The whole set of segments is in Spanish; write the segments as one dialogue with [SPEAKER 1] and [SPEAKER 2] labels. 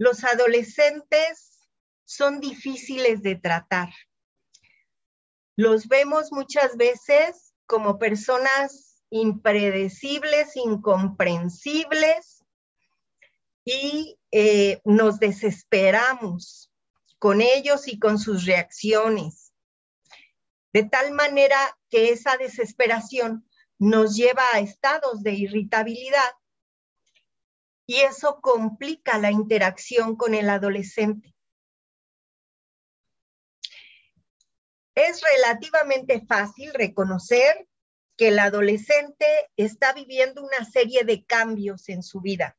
[SPEAKER 1] Los adolescentes son difíciles de tratar. Los vemos muchas veces como personas impredecibles, incomprensibles, y nos desesperamos con ellos y con sus reacciones. De tal manera que esa desesperación nos lleva a estados de irritabilidad y eso complica la interacción con el adolescente. Es relativamente fácil reconocer que el adolescente está viviendo una serie de cambios en su vida.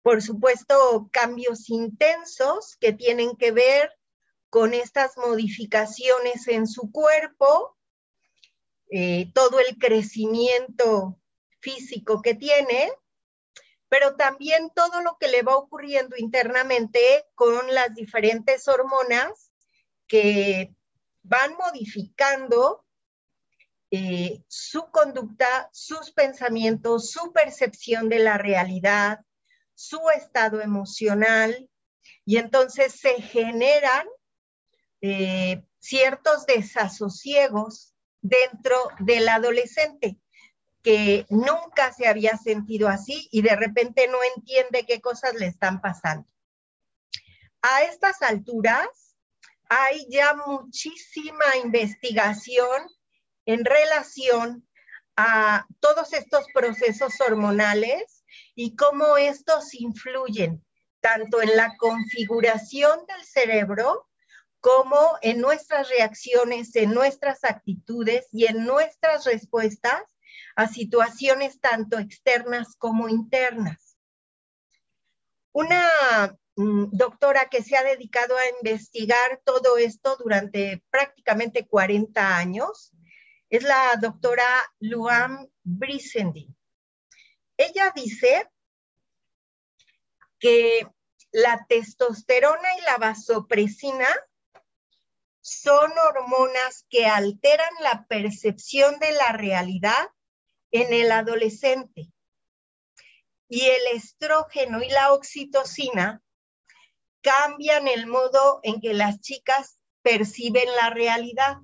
[SPEAKER 1] Por supuesto, cambios intensos que tienen que ver con estas modificaciones en su cuerpo, todo el crecimiento físico que tiene, pero también todo lo que le va ocurriendo internamente con las diferentes hormonas que van modificando su conducta, sus pensamientos, su percepción de la realidad, su estado emocional, y entonces se generan ciertos desasosiegos dentro del adolescente que nunca se había sentido así y de repente no entiende qué cosas le están pasando. A estas alturas hay ya muchísima investigación en relación a todos estos procesos hormonales y cómo estos influyen tanto en la configuración del cerebro como en nuestras reacciones, en nuestras actitudes y en nuestras respuestas a situaciones tanto externas como internas. Una doctora que se ha dedicado a investigar todo esto durante prácticamente 40 años es la doctora Luan Brizendine. Ella dice que la testosterona y la vasopresina son hormonas que alteran la percepción de la realidad en el adolescente. Y el estrógeno y la oxitocina cambian el modo en que las chicas perciben la realidad.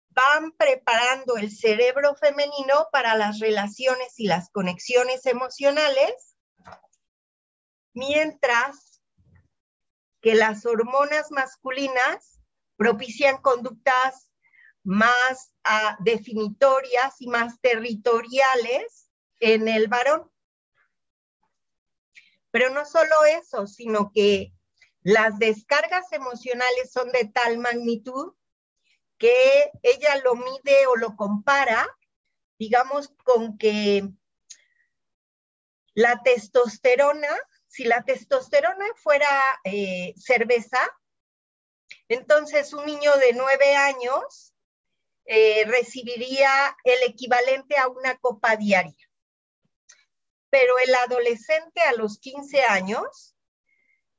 [SPEAKER 1] Van preparando el cerebro femenino para las relaciones y las conexiones emocionales, mientras que las hormonas masculinas propician conductas más definitorias y más territoriales en el varón. Pero no solo eso, sino que las descargas emocionales son de tal magnitud que ella lo mide o lo compara, digamos, con que la testosterona, si la testosterona fuera cerveza, entonces un niño de 9 años recibiría el equivalente a una copa diaria. Pero el adolescente a los 15 años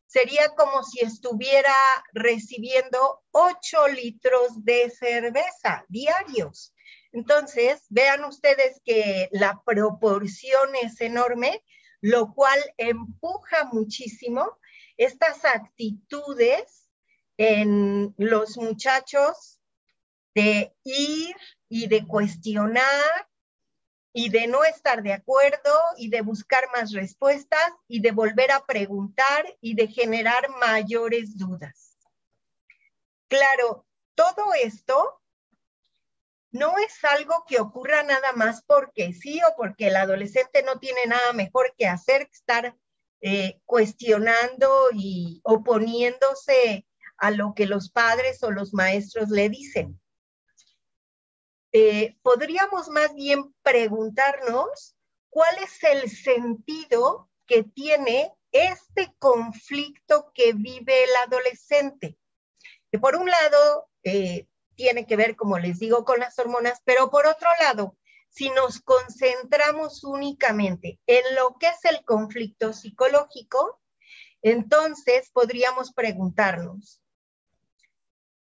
[SPEAKER 1] sería como si estuviera recibiendo 8 litros de cerveza diarios. Entonces, vean ustedes que la proporción es enorme, lo cual empuja muchísimo estas actitudes en los muchachos de ir y de cuestionar y de no estar de acuerdo y de buscar más respuestas y de volver a preguntar y de generar mayores dudas. Claro, todo esto no es algo que ocurra nada más porque sí o porque el adolescente no tiene nada mejor que hacer que estar cuestionando y oponiéndose a lo que los padres o los maestros le dicen. Podríamos más bien preguntarnos cuál es el sentido que tiene este conflicto que vive el adolescente. Que por un lado tiene que ver, como les digo, con las hormonas, pero por otro lado, si nos concentramos únicamente en lo que es el conflicto psicológico, entonces podríamos preguntarnos,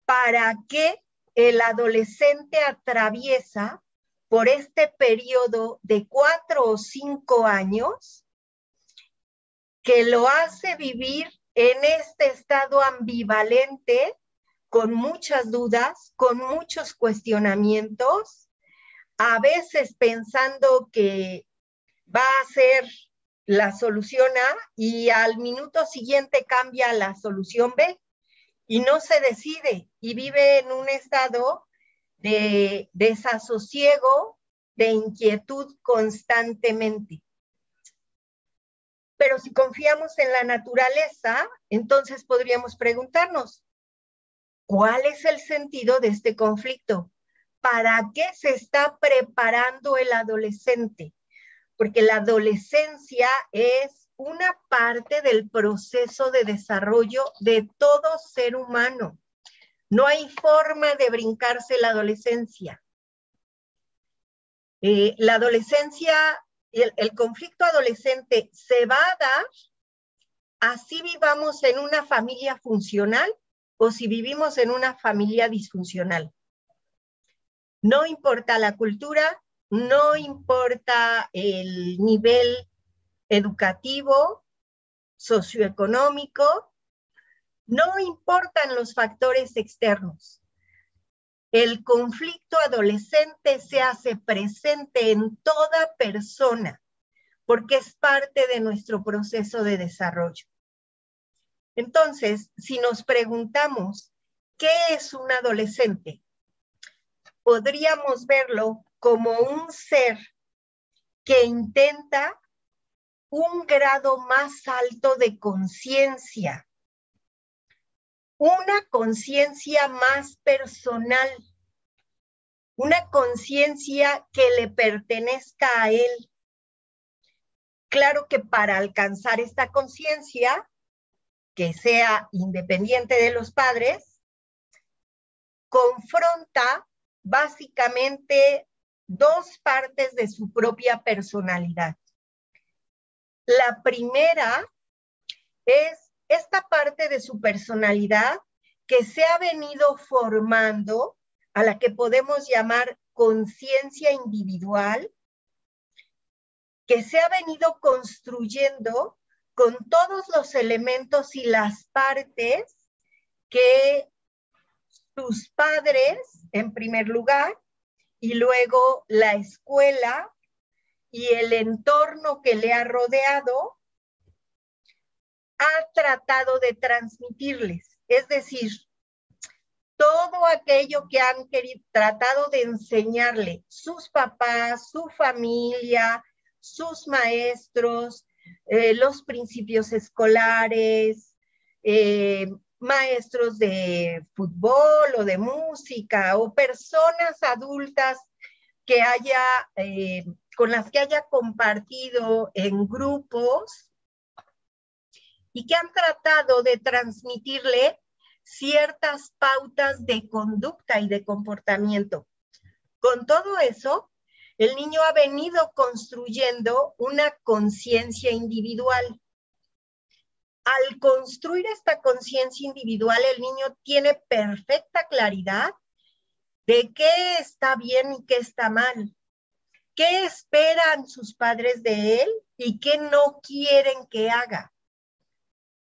[SPEAKER 1] ¿para qué el adolescente atraviesa por este periodo de 4 o 5 años que lo hace vivir en este estado ambivalente, con muchas dudas, con muchos cuestionamientos, a veces pensando que va a ser la solución A y al minuto siguiente cambia la solución B y no se decide y vive en un estado de desasosiego, de inquietud constantemente. Pero si confiamos en la naturaleza, entonces podríamos preguntarnos, ¿cuál es el sentido de este conflicto? ¿Para qué se está preparando el adolescente? Porque la adolescencia es una parte del proceso de desarrollo de todo ser humano. No hay forma de brincarse la adolescencia. La adolescencia, el conflicto adolescente se va a dar así vivamos en una familia funcional o si vivimos en una familia disfuncional. No importa la cultura, no importa el nivel educativo, socioeconómico, no importan los factores externos. El conflicto adolescente se hace presente en toda persona porque es parte de nuestro proceso de desarrollo. Entonces, si nos preguntamos, ¿qué es un adolescente? Podríamos verlo como un ser que intenta un grado más alto de conciencia, una conciencia más personal, una conciencia que le pertenezca a él. Claro que para alcanzar esta conciencia, que sea independiente de los padres, confronta básicamente dos partes de su propia personalidad. La primera es esta parte de su personalidad que se ha venido formando, a la que podemos llamar conciencia individual, que se ha venido construyendo con todos los elementos y las partes que sus padres, en primer lugar, y luego la escuela y el entorno que le ha rodeado, ha tratado de transmitirles. Es decir, todo aquello que han tratado de enseñarle sus papás, su familia, sus maestros, los principios escolares, maestros de fútbol o de música o personas adultas que con las que haya compartido en grupos y que han tratado de transmitirle ciertas pautas de conducta y de comportamiento. Con todo eso, el niño ha venido construyendo una conciencia individual. Al construir esta conciencia individual, el niño tiene perfecta claridad de qué está bien y qué está mal, qué esperan sus padres de él y qué no quieren que haga.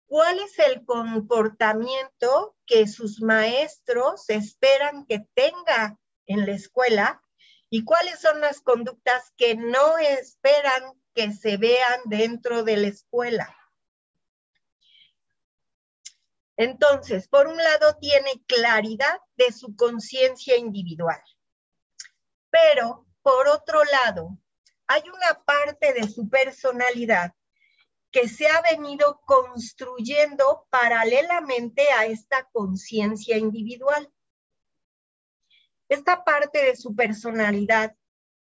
[SPEAKER 1] ¿Cuál es el comportamiento que sus maestros esperan que tenga en la escuela? ¿Y cuáles son las conductas que no esperan que se vean dentro de la escuela? Entonces, por un lado, tiene claridad de su conciencia individual. Pero, por otro lado, hay una parte de su personalidad que se ha venido construyendo paralelamente a esta conciencia individual. Esta parte de su personalidad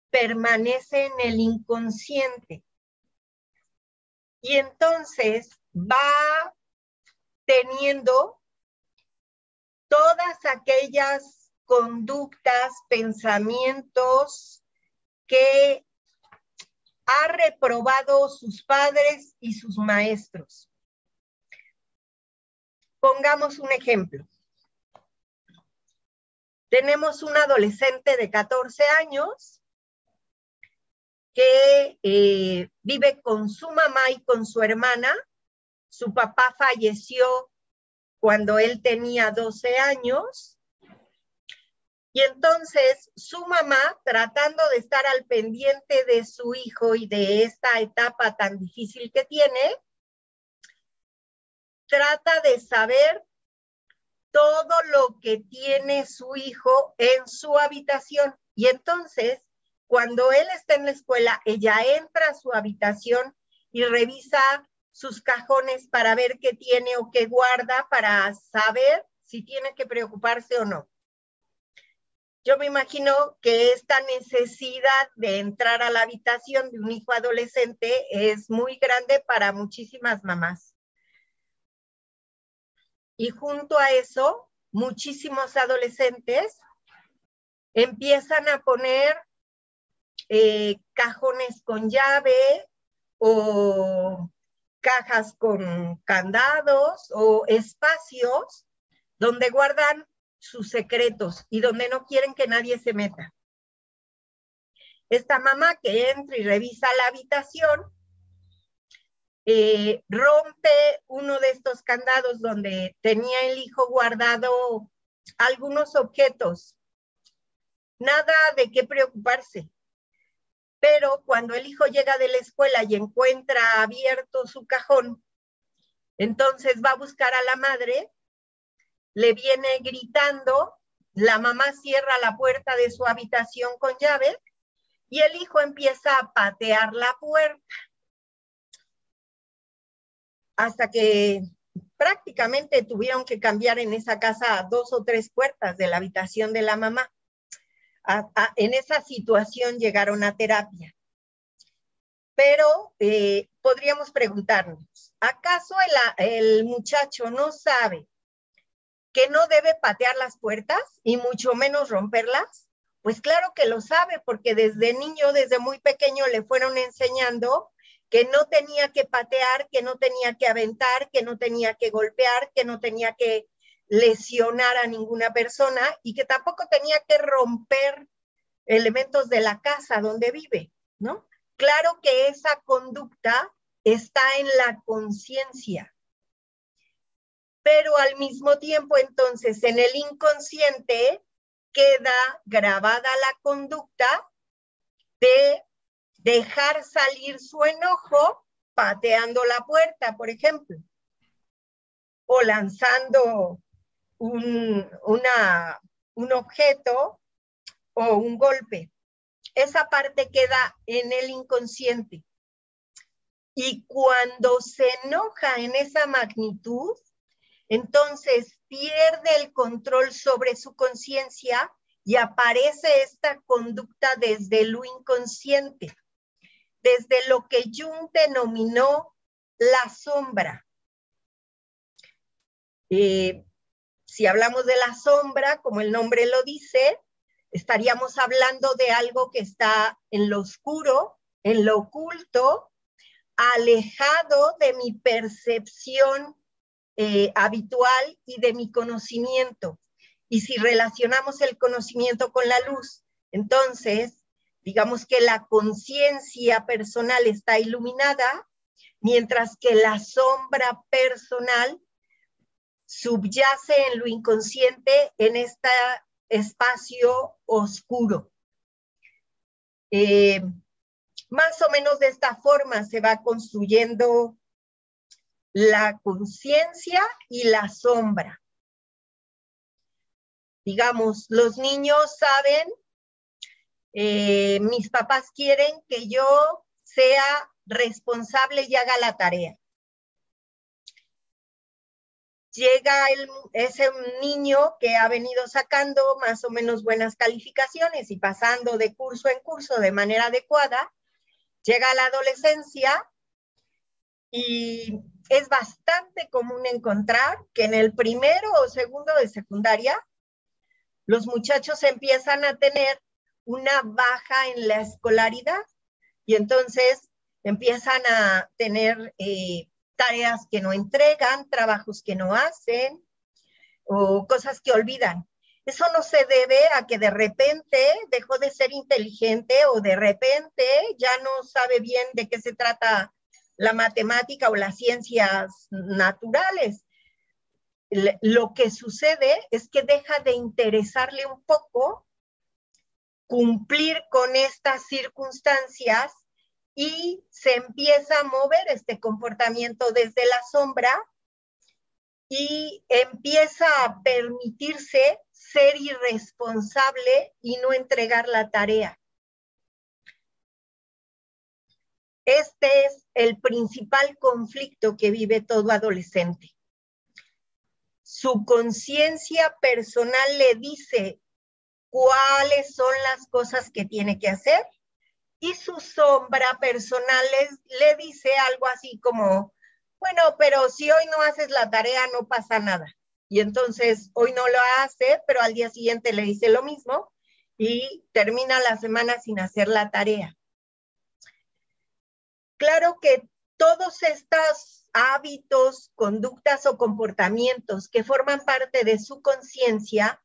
[SPEAKER 1] permanece en el inconsciente y entonces va teniendo todas aquellas conductas, pensamientos que ha reprobado sus padres y sus maestros. Pongamos un ejemplo. Tenemos un adolescente de 14 años que vive con su mamá y con su hermana. Su papá falleció cuando él tenía 12 años. Y entonces su mamá, tratando de estar al pendiente de su hijo y de esta etapa tan difícil que tiene, trata de saber todo lo que tiene su hijo en su habitación. Y entonces, cuando él está en la escuela, ella entra a su habitación y revisa sus cajones para ver qué tiene o qué guarda, para saber si tiene que preocuparse o no. Yo me imagino que esta necesidad de entrar a la habitación de un hijo adolescente es muy grande para muchísimas mamás. Y junto a eso, muchísimos adolescentes empiezan a poner cajones con llave o cajas con candados o espacios donde guardan sus secretos y donde no quieren que nadie se meta. Esta mamá que entra y revisa la habitación, rompe uno de estos candados donde tenía el hijo guardado algunos objetos. Nada de qué preocuparse. Pero cuando el hijo llega de la escuela y encuentra abierto su cajón, entonces va a buscar a la madre, le viene gritando, la mamá cierra la puerta de su habitación con llave y el hijo empieza a patear la puerta hasta que prácticamente tuvieron que cambiar en esa casa 2 o 3 puertas de la habitación de la mamá. En esa situación llegaron a terapia. Pero podríamos preguntarnos, ¿acaso el muchacho no sabe que no debe patear las puertas y mucho menos romperlas? Pues claro que lo sabe, porque desde niño, desde muy pequeño le fueron enseñando que no tenía que patear, que no tenía que aventar, que no tenía que golpear, que no tenía que lesionar a ninguna persona y que tampoco tenía que romper elementos de la casa donde vive, ¿no? Claro que esa conducta está en la conciencia, pero al mismo tiempo entonces en el inconsciente queda grabada la conducta de dejar salir su enojo pateando la puerta, por ejemplo, o lanzando un objeto o un golpe. Esa parte queda en el inconsciente. Y cuando se enoja en esa magnitud, entonces pierde el control sobre su conciencia y aparece esta conducta desde lo inconsciente, desde lo que Jung denominó la sombra. Si hablamos de la sombra, como el nombre lo dice, estaríamos hablando de algo que está en lo oscuro, en lo oculto, alejado de mi percepción habitual y de mi conocimiento. Y si relacionamos el conocimiento con la luz, entonces, digamos que la conciencia personal está iluminada, mientras que la sombra personal subyace en lo inconsciente, en este espacio oscuro. Más o menos de esta forma se va construyendo la conciencia y la sombra. Digamos, los niños saben, mis papás quieren que yo sea responsable y haga la tarea. Llega ese niño que ha venido sacando más o menos buenas calificaciones y pasando de curso en curso de manera adecuada, llega a la adolescencia y es bastante común encontrar que en el primero o segundo de secundaria los muchachos empiezan a tener una baja en la escolaridad y entonces empiezan a tener tareas que no entregan, trabajos que no hacen o cosas que olvidan. Eso no se debe a que de repente dejó de ser inteligente o de repente ya no sabe bien de qué se trata la matemática o las ciencias naturales. Lo que sucede es que deja de interesarle un poco cumplir con estas circunstancias y se empieza a mover este comportamiento desde la sombra y empieza a permitirse ser irresponsable y no entregar la tarea. Este es el principal conflicto que vive todo adolescente. Su conciencia personal le dice cuáles son las cosas que tiene que hacer y su sombra personal le dice algo así como, bueno, pero si hoy no haces la tarea no pasa nada. Y entonces hoy no lo hace, pero al día siguiente le dice lo mismo y termina la semana sin hacer la tarea. Claro que todos estos hábitos, conductas o comportamientos que forman parte de su conciencia,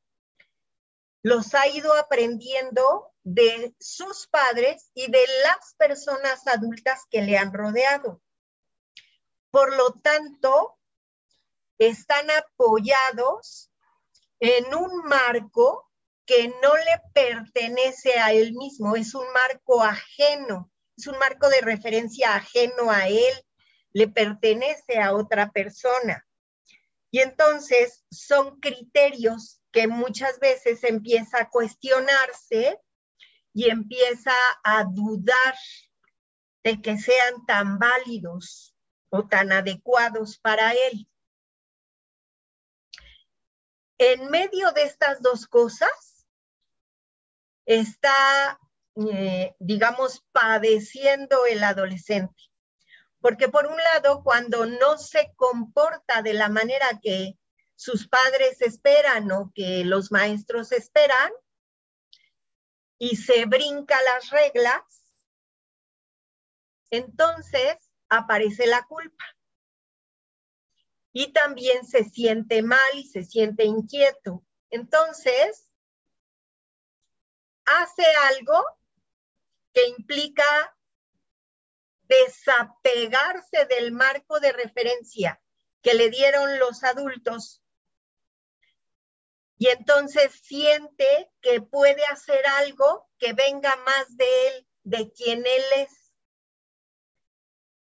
[SPEAKER 1] los ha ido aprendiendo de sus padres y de las personas adultas que le han rodeado. Por lo tanto, están apoyados en un marco que no le pertenece a él mismo, es un marco ajeno, es un marco de referencia ajeno a él, le pertenece a otra persona. Y entonces son criterios que muchas veces empieza a cuestionarse y empieza a dudar de que sean tan válidos o tan adecuados para él. En medio de estas dos cosas está, digamos, padeciendo el adolescente. Porque por un lado, cuando no se comporta de la manera que sus padres esperan o que los maestros esperan y se brinca las reglas, entonces aparece la culpa. Y también se siente mal y se siente inquieto. Entonces, hace algo que implica desapegarse del marco de referencia que le dieron los adultos y entonces siente que puede hacer algo que venga más de él, de quien él es.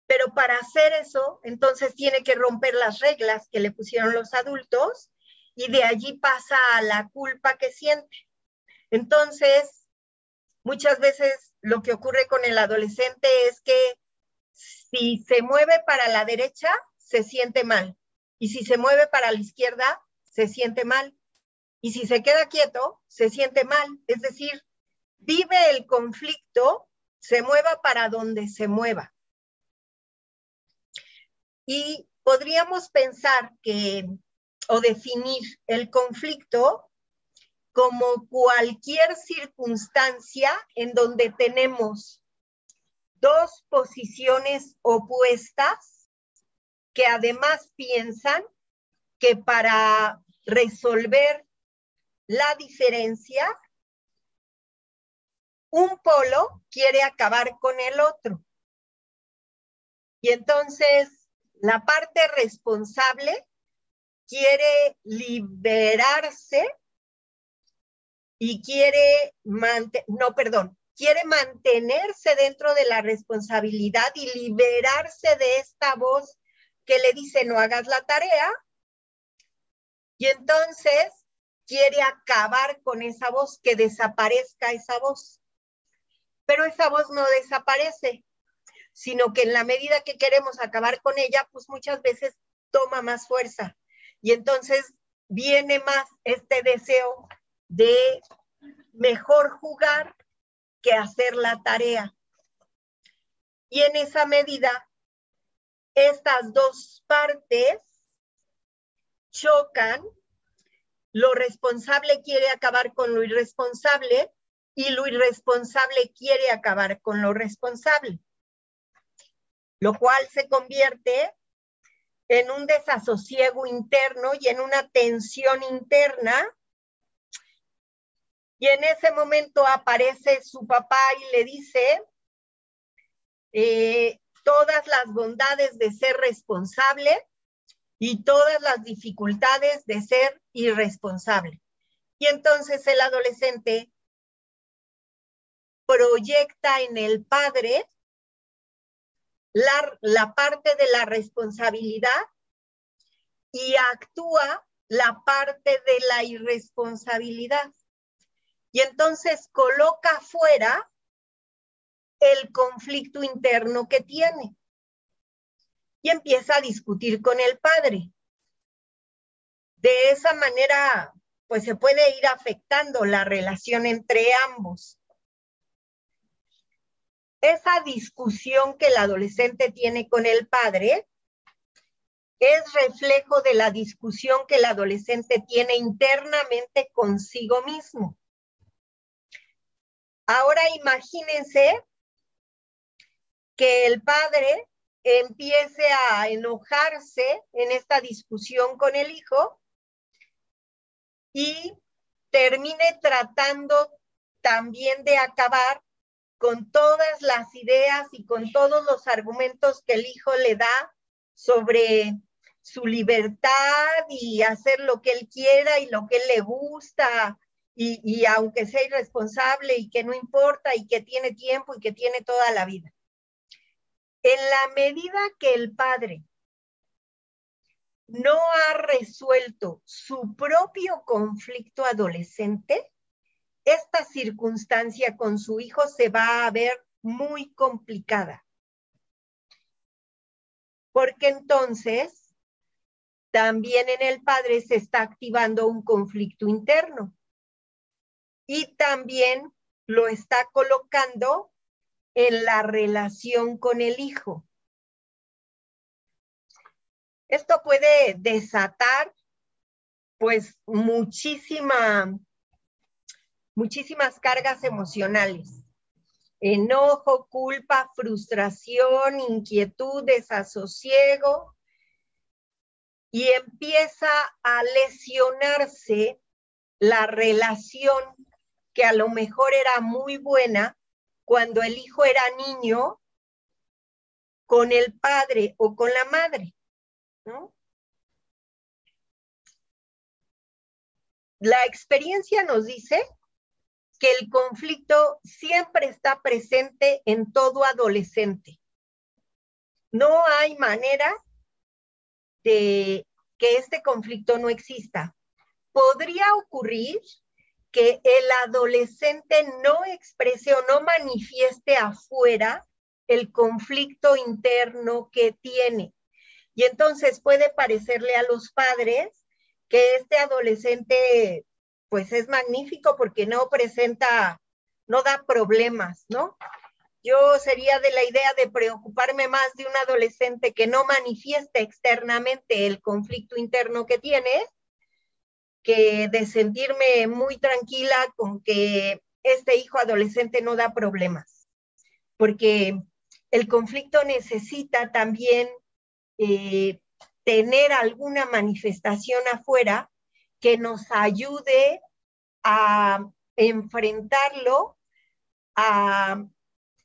[SPEAKER 1] Pero para hacer eso, entonces tiene que romper las reglas que le pusieron los adultos y de allí pasa a la culpa que siente. Entonces, muchas veces lo que ocurre con el adolescente es que si se mueve para la derecha, se siente mal. Y si se mueve para la izquierda, se siente mal. Y si se queda quieto, se siente mal. Es decir, vive el conflicto, se mueva para donde se mueva. Y podríamos pensar que, o definir el conflicto como cualquier circunstancia en donde tenemos dos posiciones opuestas que además piensan que para resolver la diferencia, un polo quiere acabar con el otro. Y entonces la parte responsable quiere liberarse y quiere mantenerse dentro de la responsabilidad y liberarse de esta voz que le dice no hagas la tarea. Y entonces quiere acabar con esa voz, que desaparezca esa voz. Pero esa voz no desaparece, sino que en la medida que queremos acabar con ella, pues muchas veces toma más fuerza. Y entonces viene más este deseo de mejor jugar que hacer la tarea. Y en esa medida, estas dos partes chocan. Lo responsable quiere acabar con lo irresponsable y lo irresponsable quiere acabar con lo responsable, lo cual se convierte en un desasosiego interno y en una tensión interna Y en ese momento aparece su papá y le dice todas las bondades de ser responsable y todas las dificultades de ser irresponsable. Y entonces el adolescente proyecta en el padre la parte de la responsabilidad y actúa la parte de la irresponsabilidad. Y entonces coloca fuera el conflicto interno que tiene. Y empieza a discutir con el padre. De esa manera, pues se puede ir afectando la relación entre ambos. Esa discusión que el adolescente tiene con el padre es reflejo de la discusión que el adolescente tiene internamente consigo mismo. Ahora imagínense que el padre empiece a enojarse en esta discusión con el hijo y termine tratando también de acabar con todas las ideas y con todos los argumentos que el hijo le da sobre su libertad y hacer lo que él quiera y lo que él le gusta, y aunque sea irresponsable y que no importa y que tiene tiempo y que tiene toda la vida. En la medida que el padre no ha resuelto su propio conflicto adolescente, esta circunstancia con su hijo se va a ver muy complicada. Porque entonces también en el padre se está activando un conflicto interno y también lo está colocando en la relación con el hijo. Esto puede desatar pues muchísimas cargas emocionales. Enojo, culpa, frustración, inquietud, desasosiego, y empieza a lesionarse la relación que a lo mejor era muy buena cuando el hijo era niño con el padre o con la madre, ¿no? La experiencia nos dice que el conflicto siempre está presente en todo adolescente. No hay manera de que este conflicto no exista. Podría ocurrir que el adolescente no exprese o no manifieste afuera el conflicto interno que tiene. Y entonces puede parecerle a los padres que este adolescente pues es magnífico porque no presenta, no da problemas, ¿no? Yo sería de la idea de preocuparme más de un adolescente que no manifiesta externamente el conflicto interno que tiene, que de sentirme muy tranquila con que este hijo adolescente no da problemas, porque el conflicto necesita también tener alguna manifestación afuera que nos ayude a enfrentarlo, a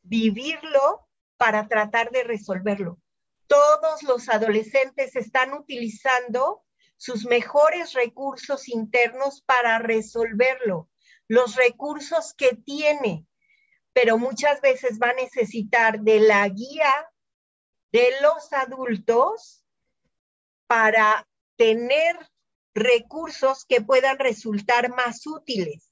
[SPEAKER 1] vivirlo para tratar de resolverlo. Todos los adolescentes están utilizando sus mejores recursos internos para resolverlo, los recursos que tiene, pero muchas veces va a necesitar de la guía de los adultos para tener recursos que puedan resultar más útiles.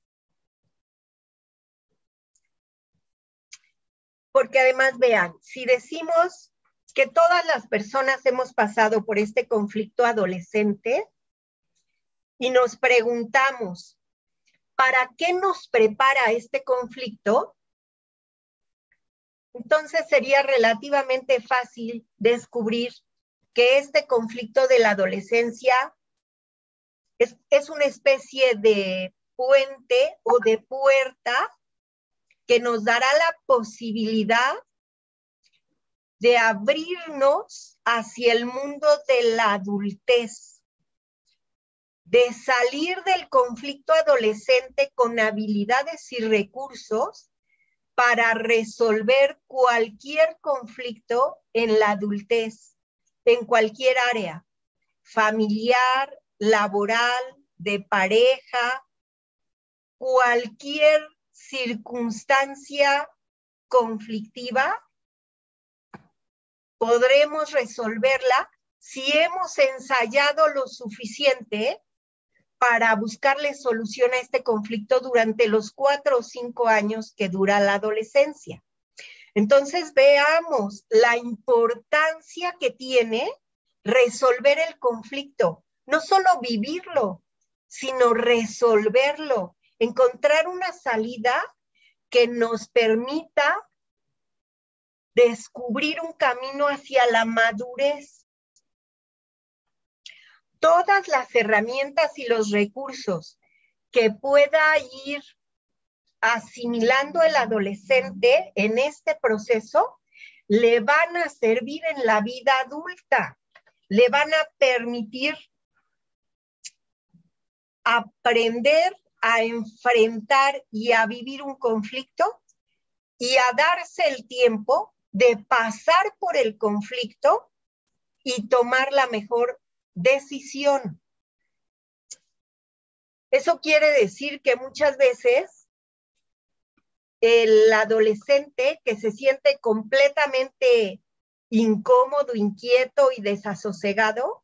[SPEAKER 1] Porque además, vean, si decimos que todas las personas hemos pasado por este conflicto adolescente y nos preguntamos, ¿para qué nos prepara este conflicto? Entonces sería relativamente fácil descubrir que este conflicto de la adolescencia es una especie de puente o de puerta que nos dará la posibilidad de abrirnos hacia el mundo de la adultez. de salir del conflicto adolescente con habilidades y recursos para resolver cualquier conflicto en la adultez, en cualquier área, familiar, laboral, de pareja, cualquier circunstancia conflictiva, podremos resolverla si hemos ensayado lo suficiente para buscarle solución a este conflicto durante los 4 o 5 años que dura la adolescencia. Entonces veamos la importancia que tiene resolver el conflicto, no solo vivirlo, sino resolverlo, encontrar una salida que nos permita descubrir un camino hacia la madurez. Todas las herramientas y los recursos que pueda ir asimilando el adolescente en este proceso le van a servir en la vida adulta, le van a permitir aprender a enfrentar y a vivir un conflicto y a darse el tiempo de pasar por el conflicto y tomar la mejor decisión. Eso quiere decir que muchas veces el adolescente que se siente completamente incómodo, inquieto y desasosegado,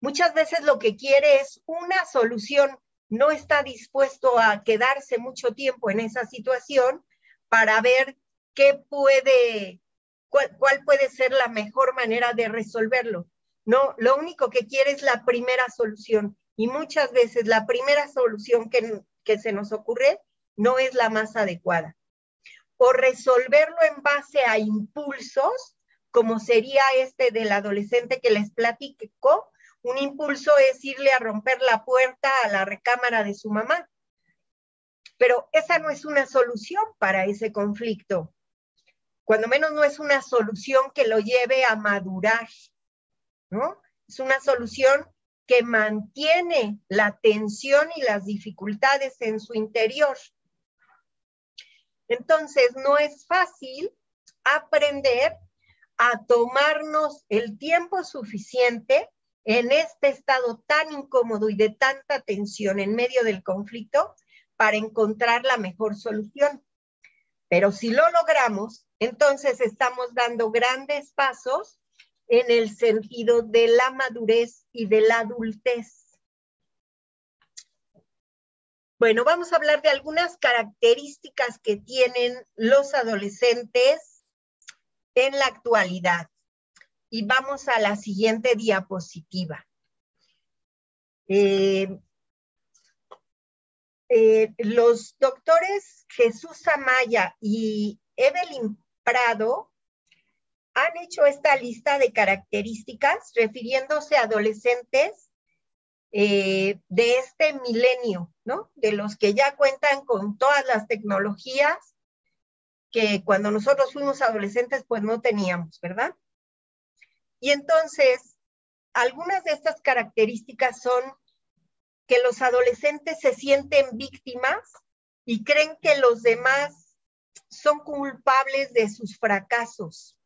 [SPEAKER 1] muchas veces lo que quiere es una solución, no está dispuesto a quedarse mucho tiempo en esa situación para ver cuál puede ser la mejor manera de resolverlo. No, lo único que quiere es la primera solución y muchas veces la primera solución que se nos ocurre no es la más adecuada. O resolverlo en base a impulsos, como sería este del adolescente que les platico. Un impulso es irle a romper la puerta a la recámara de su mamá. Pero esa no es una solución para ese conflicto. Cuando menos no es una solución que lo lleve a madurar, ¿no? Es una solución que mantiene la tensión y las dificultades en su interior. Entonces, no es fácil aprender a tomarnos el tiempo suficiente en este estado tan incómodo y de tanta tensión en medio del conflicto para encontrar la mejor solución. Pero si lo logramos, entonces estamos dando grandes pasos en el sentido de la madurez y de la adultez. Bueno, vamos a hablar de algunas características que tienen los adolescentes en la actualidad. Y vamos a la siguiente diapositiva. Los doctores Jesús Amaya y Evelyn Prado han hecho esta lista de características refiriéndose a adolescentes de este milenio, ¿no? De los que ya cuentan con todas las tecnologías que cuando nosotros fuimos adolescentes pues no teníamos, ¿verdad? Y entonces, algunas de estas características son que los adolescentes se sienten víctimas y creen que los demás son culpables de sus fracasos.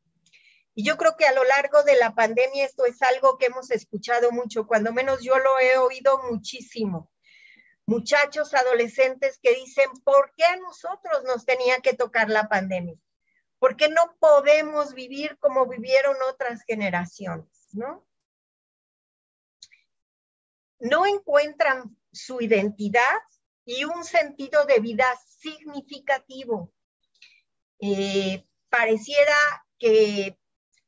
[SPEAKER 1] Y yo creo que a lo largo de la pandemia esto es algo que hemos escuchado mucho, cuando menos yo lo he oído muchísimo. Muchachos adolescentes que dicen, ¿por qué a nosotros nos tenía que tocar la pandemia? ¿Por qué no podemos vivir como vivieron otras generaciones, ¿no? No encuentran su identidad y un sentido de vida significativo. Pareciera que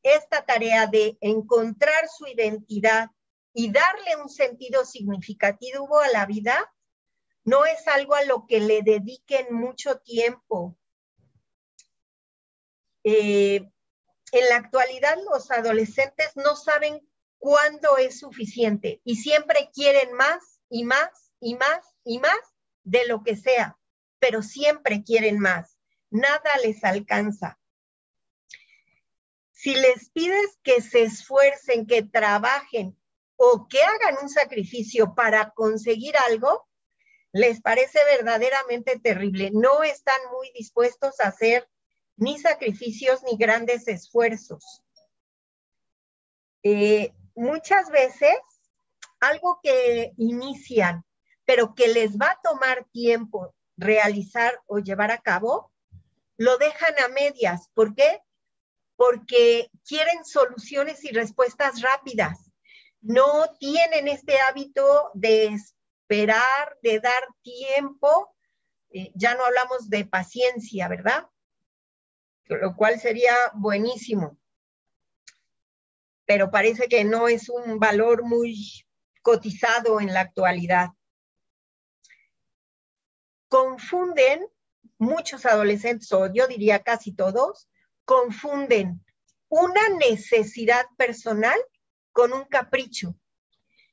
[SPEAKER 1] esta tarea de encontrar su identidad y darle un sentido significativo a la vida no es algo a lo que le dediquen mucho tiempo. En la actualidad los adolescentes no saben cuándo es suficiente y siempre quieren más y más y más y más de lo que sea, pero siempre quieren más. Nada les alcanza. Si les pides que se esfuercen, que trabajen o que hagan un sacrificio para conseguir algo, les parece verdaderamente terrible. No están muy dispuestos a hacer ni sacrificios ni grandes esfuerzos. Muchas veces, algo que inician, pero que les va a tomar tiempo realizar o llevar a cabo, lo dejan a medias. ¿Por qué? Porque quieren soluciones y respuestas rápidas. No tienen este hábito de esperar, de dar tiempo. Ya no hablamos de paciencia, ¿verdad? Lo cual sería buenísimo. Pero parece que no es un valor muy cotizado en la actualidad. Confunden muchos adolescentes, o yo diría casi todos, confunden una necesidad personal con un capricho.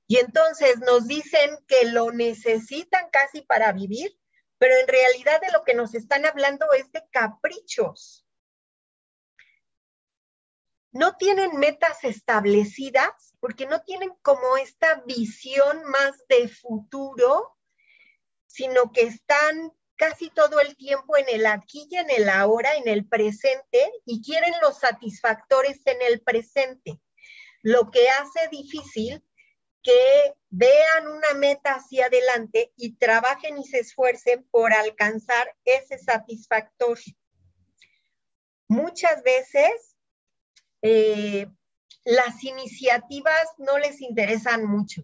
[SPEAKER 1] Y entonces nos dicen que lo necesitan casi para vivir, pero en realidad de lo que nos están hablando es de caprichos. No tienen metas establecidas porque no tienen como esta visión más de futuro, sino que están casi todo el tiempo en el aquí y en el ahora, en el presente, y quieren los satisfactores en el presente, lo que hace difícil que vean una meta hacia adelante y trabajen y se esfuercen por alcanzar ese satisfactor. Muchas veces las iniciativas no les interesan mucho.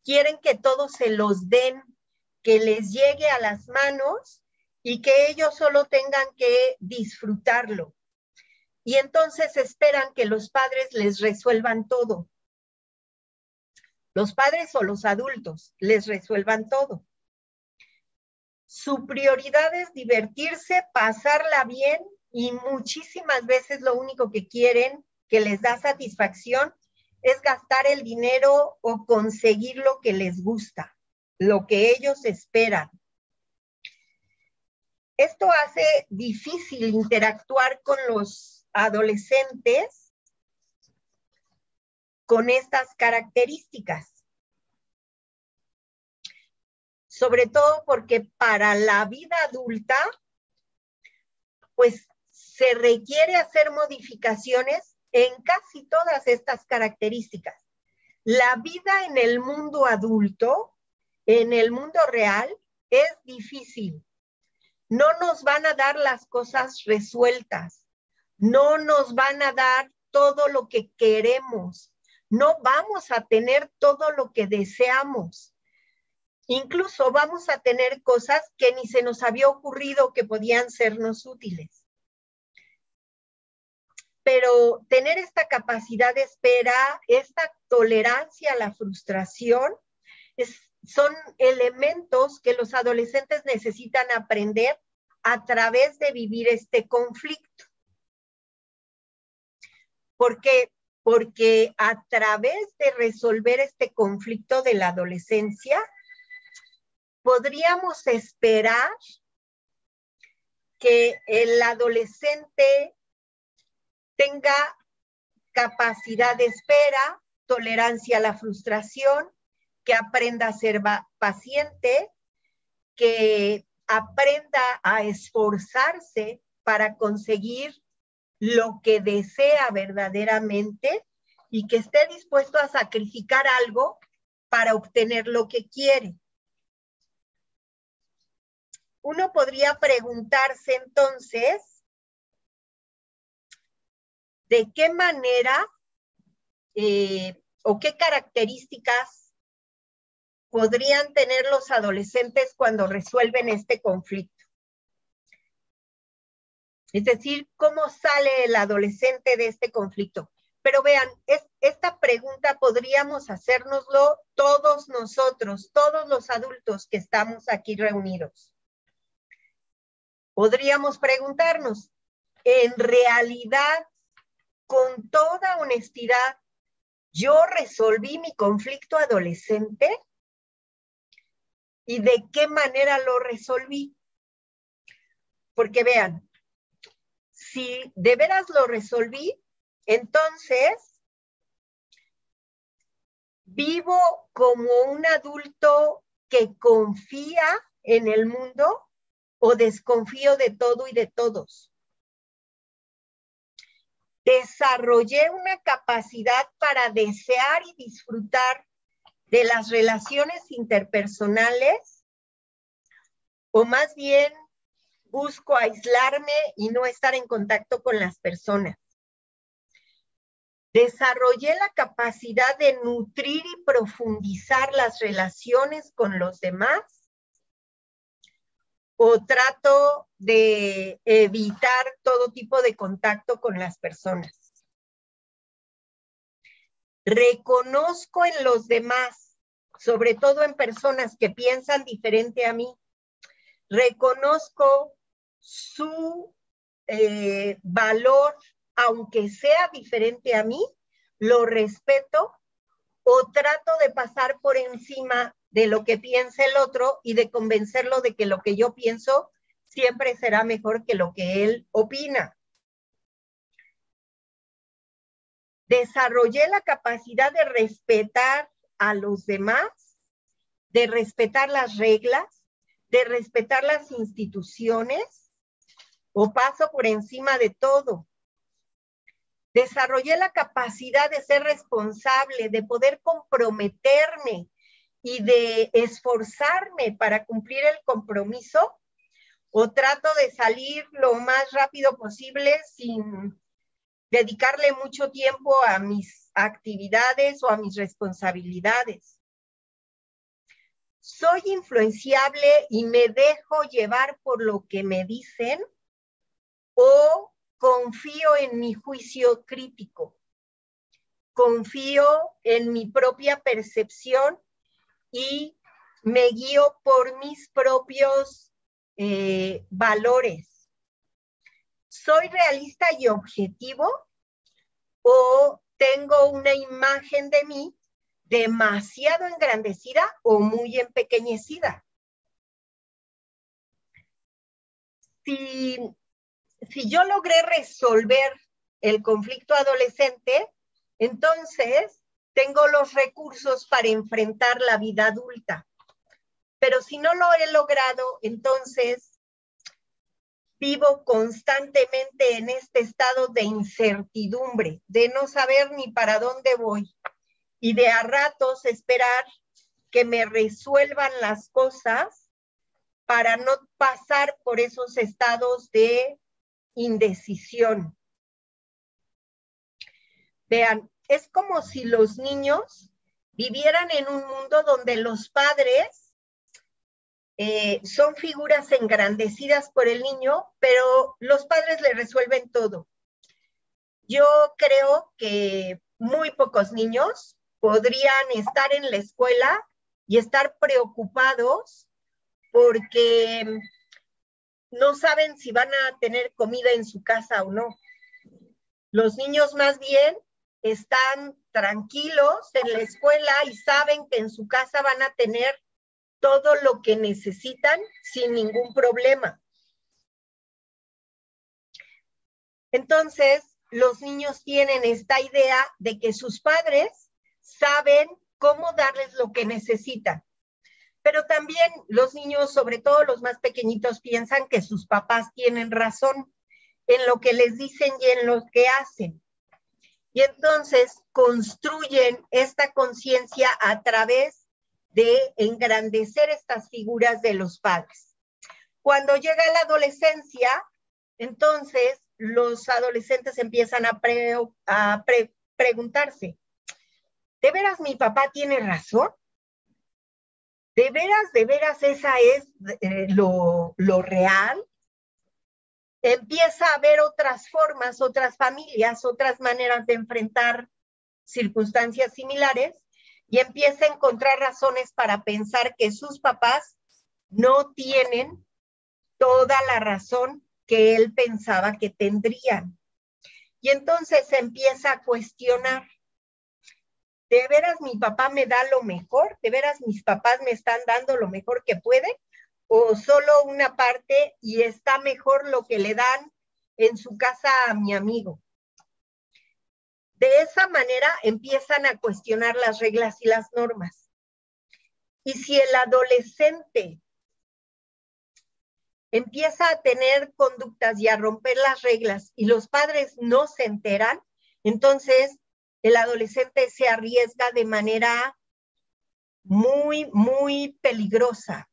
[SPEAKER 1] Quieren que todos se los den, que les llegue a las manos y que ellos solo tengan que disfrutarlo. Y entonces esperan que los padres les resuelvan todo. Los padres o los adultos les resuelvan todo. Su prioridad es divertirse, pasarla bien y muchísimas veces lo único que quieren, que les da satisfacción, es gastar el dinero o conseguir lo que les gusta, lo que ellos esperan. Esto hace difícil interactuar con los adolescentes con estas características. Sobre todo porque para la vida adulta, pues se requiere hacer modificaciones en casi todas estas características. La vida en el mundo adulto, en el mundo real, es difícil. No nos van a dar las cosas resueltas. No nos van a dar todo lo que queremos. No vamos a tener todo lo que deseamos. Incluso vamos a tener cosas que ni se nos había ocurrido que podían sernos útiles. Pero tener esta capacidad de espera, esta tolerancia a la frustración, son elementos que los adolescentes necesitan aprender a través de vivir este conflicto. ¿Por qué? Porque a través de resolver este conflicto de la adolescencia, podríamos esperar que el adolescente tenga capacidad de espera, tolerancia a la frustración, que aprenda a ser paciente, que aprenda a esforzarse para conseguir lo que desea verdaderamente y que esté dispuesto a sacrificar algo para obtener lo que quiere. Uno podría preguntarse entonces, ¿de qué manera o qué características podrían tener los adolescentes cuando resuelven este conflicto? Es decir, ¿cómo sale el adolescente de este conflicto? Pero vean, esta pregunta podríamos hacérnoslo todos nosotros, todos los adultos que estamos aquí reunidos. Podríamos preguntarnos, ¿en realidad, con toda honestidad, yo resolví mi conflicto adolescente? ¿Y de qué manera lo resolví? Porque vean, si de veras lo resolví, entonces ¿Vivo como un adulto que confía en el mundo o desconfío de todo y de todos? ¿Desarrollé una capacidad para desear y disfrutar de las relaciones interpersonales? ¿O más bien busco aislarme y no estar en contacto con las personas? ¿Desarrollé la capacidad de nutrir y profundizar las relaciones con los demás? ¿O trato de evitar todo tipo de contacto con las personas? ¿Reconozco en los demás, sobre todo en personas que piensan diferente a mí, reconozco su valor, aunque sea diferente a mí, lo respeto o trato de pasar por encima de lo que piensa el otro y de convencerlo de que lo que yo pienso siempre será mejor que lo que él opina? Desarrollé la capacidad de respetar a los demás, de respetar las reglas, de respetar las instituciones, o paso por encima de todo. Desarrollé la capacidad de ser responsable, de poder comprometerme y de esforzarme para cumplir el compromiso, o trato de salir lo más rápido posible sin dedicarle mucho tiempo a mis actividades o a mis responsabilidades. ¿Soy influenciable y me dejo llevar por lo que me dicen? ¿O confío en mi juicio crítico? ¿Confío en mi propia percepción y me guío por mis propios valores? ¿Soy realista y objetivo? ¿O tengo una imagen de mí demasiado engrandecida o muy empequeñecida? Si yo logré resolver el conflicto adolescente, entonces tengo los recursos para enfrentar la vida adulta. Pero si no lo he logrado, entonces vivo constantemente en este estado de incertidumbre, de no saber ni para dónde voy y de a ratos esperar que me resuelvan las cosas para no pasar por esos estados de indecisión. Vean, es como si los niños vivieran en un mundo donde los padres son figuras engrandecidas por el niño, pero los padres le resuelven todo. Yo creo que muy pocos niños podrían estar en la escuela y estar preocupados porque no saben si van a tener comida en su casa o no. Los niños más bien están tranquilos en la escuela y saben que en su casa van a tener todo lo que necesitan sin ningún problema. Entonces, los niños tienen esta idea de que sus padres saben cómo darles lo que necesitan. Pero también los niños, sobre todo los más pequeñitos, piensan que sus papás tienen razón en lo que les dicen y en lo que hacen. Y entonces construyen esta conciencia a través de engrandecer estas figuras de los padres. Cuando llega la adolescencia, entonces los adolescentes empiezan a preguntarse, ¿de veras mi papá tiene razón? ¿De veras esa es lo real? Empieza a haber otras formas, otras familias, otras maneras de enfrentar circunstancias similares y empieza a encontrar razones para pensar que sus papás no tienen toda la razón que él pensaba que tendrían. Y entonces se empieza a cuestionar, ¿de veras mi papá me da lo mejor? ¿De veras mis papás me están dando lo mejor que pueden? ¿O solo una parte y está mejor lo que le dan en su casa a mi amigo? De esa manera empiezan a cuestionar las reglas y las normas. Y si el adolescente empieza a tener conductas y a romper las reglas y los padres no se enteran, entonces el adolescente se arriesga de manera muy, muy peligrosa.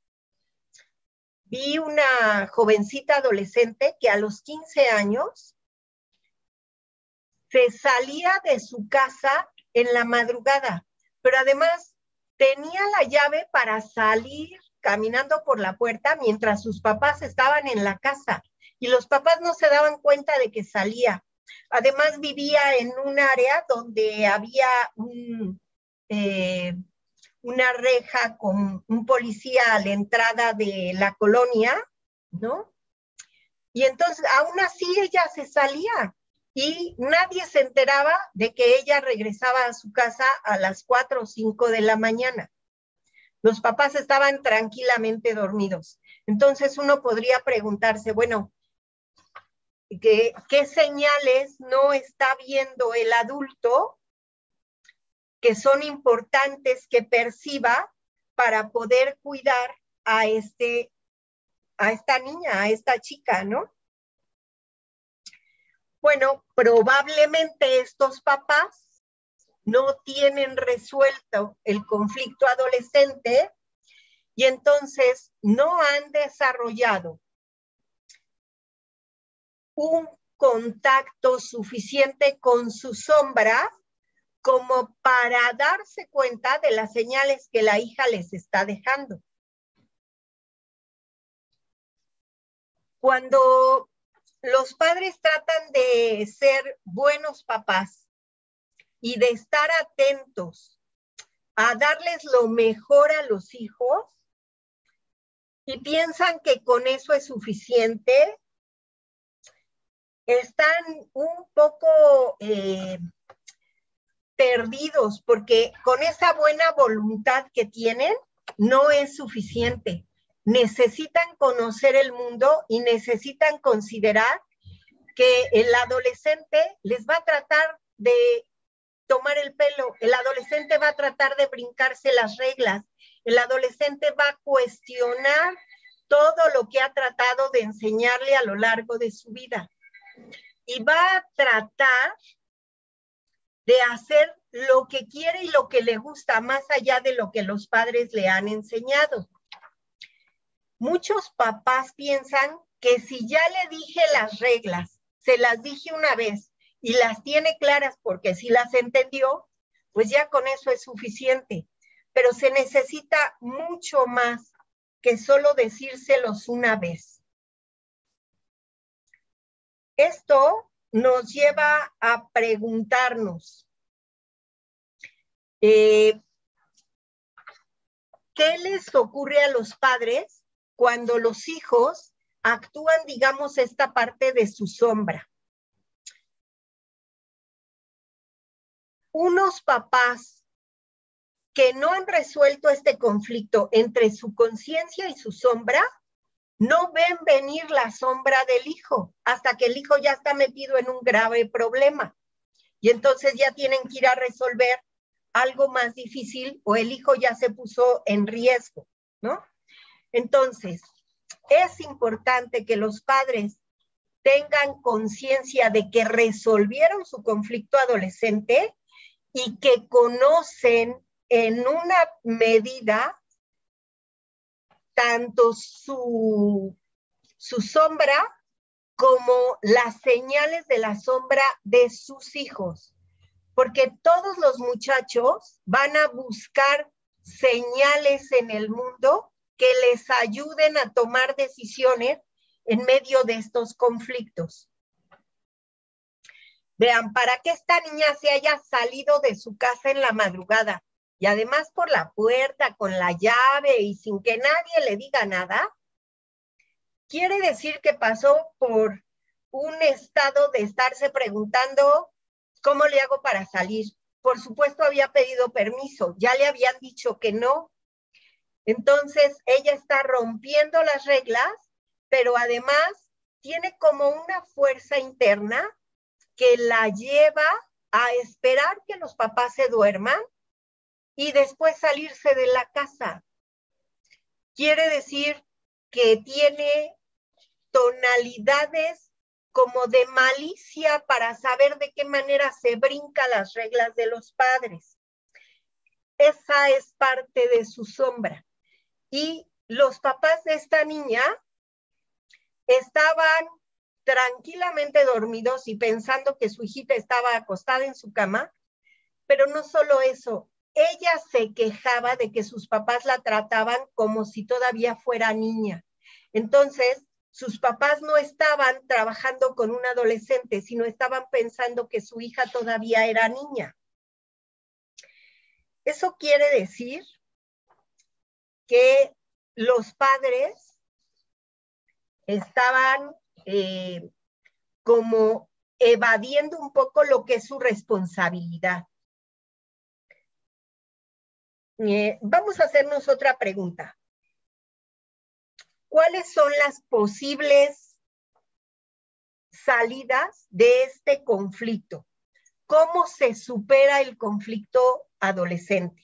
[SPEAKER 1] Vi una jovencita adolescente que a los 15 años se salía de su casa en la madrugada, pero además tenía la llave para salir caminando por la puerta mientras sus papás estaban en la casa y los papás no se daban cuenta de que salía. Además vivía en un área donde había una reja con un policía a la entrada de la colonia, ¿no? Y entonces aún así ella se salía y nadie se enteraba de que ella regresaba a su casa a las 4 o 5 de la mañana. Los papás estaban tranquilamente dormidos. Entonces uno podría preguntarse, bueno, ¿qué señales no está viendo el adulto que son importantes que perciba para poder cuidar a esta niña, a esta chica, ¿no? Bueno, probablemente estos papás no tienen resuelto el conflicto adolescente y entonces no han desarrollado un contacto suficiente con su sombra como para darse cuenta de las señales que la hija les está dejando. Cuando los padres tratan de ser buenos papás y de estar atentos a darles lo mejor a los hijos y piensan que con eso es suficiente, están un poco perdidos porque con esa buena voluntad que tienen no es suficiente. Necesitan conocer el mundo y necesitan considerar que el adolescente les va a tratar de tomar el pelo, el adolescente va a tratar de brincarse las reglas, el adolescente va a cuestionar todo lo que ha tratado de enseñarle a lo largo de su vida y va a tratar de hacer lo que quiere y lo que le gusta, más allá de lo que los padres le han enseñado. Muchos papás piensan que si ya le dije las reglas, se las dije una vez y las tiene claras porque si las entendió, pues ya con eso es suficiente. Pero se necesita mucho más que solo decírselos una vez. Esto nos lleva a preguntarnos, ¿qué les ocurre a los padres cuando los hijos actúan, digamos, esta parte de su sombra? Unos papás que no han resuelto este conflicto entre su conciencia y su sombra, no ven venir la sombra del hijo hasta que el hijo ya está metido en un grave problema. Y entonces ya tienen que ir a resolver algo más difícil o el hijo ya se puso en riesgo, ¿no? Entonces, es importante que los padres tengan conciencia de que resolvieron su conflicto adolescente y que conocen en una medida tanto su sombra como las señales de la sombra de sus hijos. Porque todos los muchachos van a buscar señales en el mundo que les ayuden a tomar decisiones en medio de estos conflictos. Vean, para que esta niña se haya salido de su casa en la madrugada y además por la puerta con la llave y sin que nadie le diga nada, quiere decir que pasó por un estado de estarse preguntando ¿cómo le hago para salir? Por supuesto había pedido permiso, ya le habían dicho que no. Entonces ella está rompiendo las reglas, pero además tiene como una fuerza interna que la lleva a esperar que los papás se duerman y después salirse de la casa. Quiere decir que tiene tonalidades como de malicia para saber de qué manera se brinca las reglas de los padres. Esa es parte de su sombra. Y los papás de esta niña estaban tranquilamente dormidos y pensando que su hijita estaba acostada en su cama, pero no solo eso, ella se quejaba de que sus papás la trataban como si todavía fuera niña. Entonces, sus papás no estaban trabajando con un adolescente, sino estaban pensando que su hija todavía era niña. Eso quiere decir que los padres estaban como evadiendo un poco lo que es su responsabilidad. Vamos a hacernos otra pregunta. ¿Cuáles son las posibles salidas de este conflicto? ¿Cómo se supera el conflicto adolescente?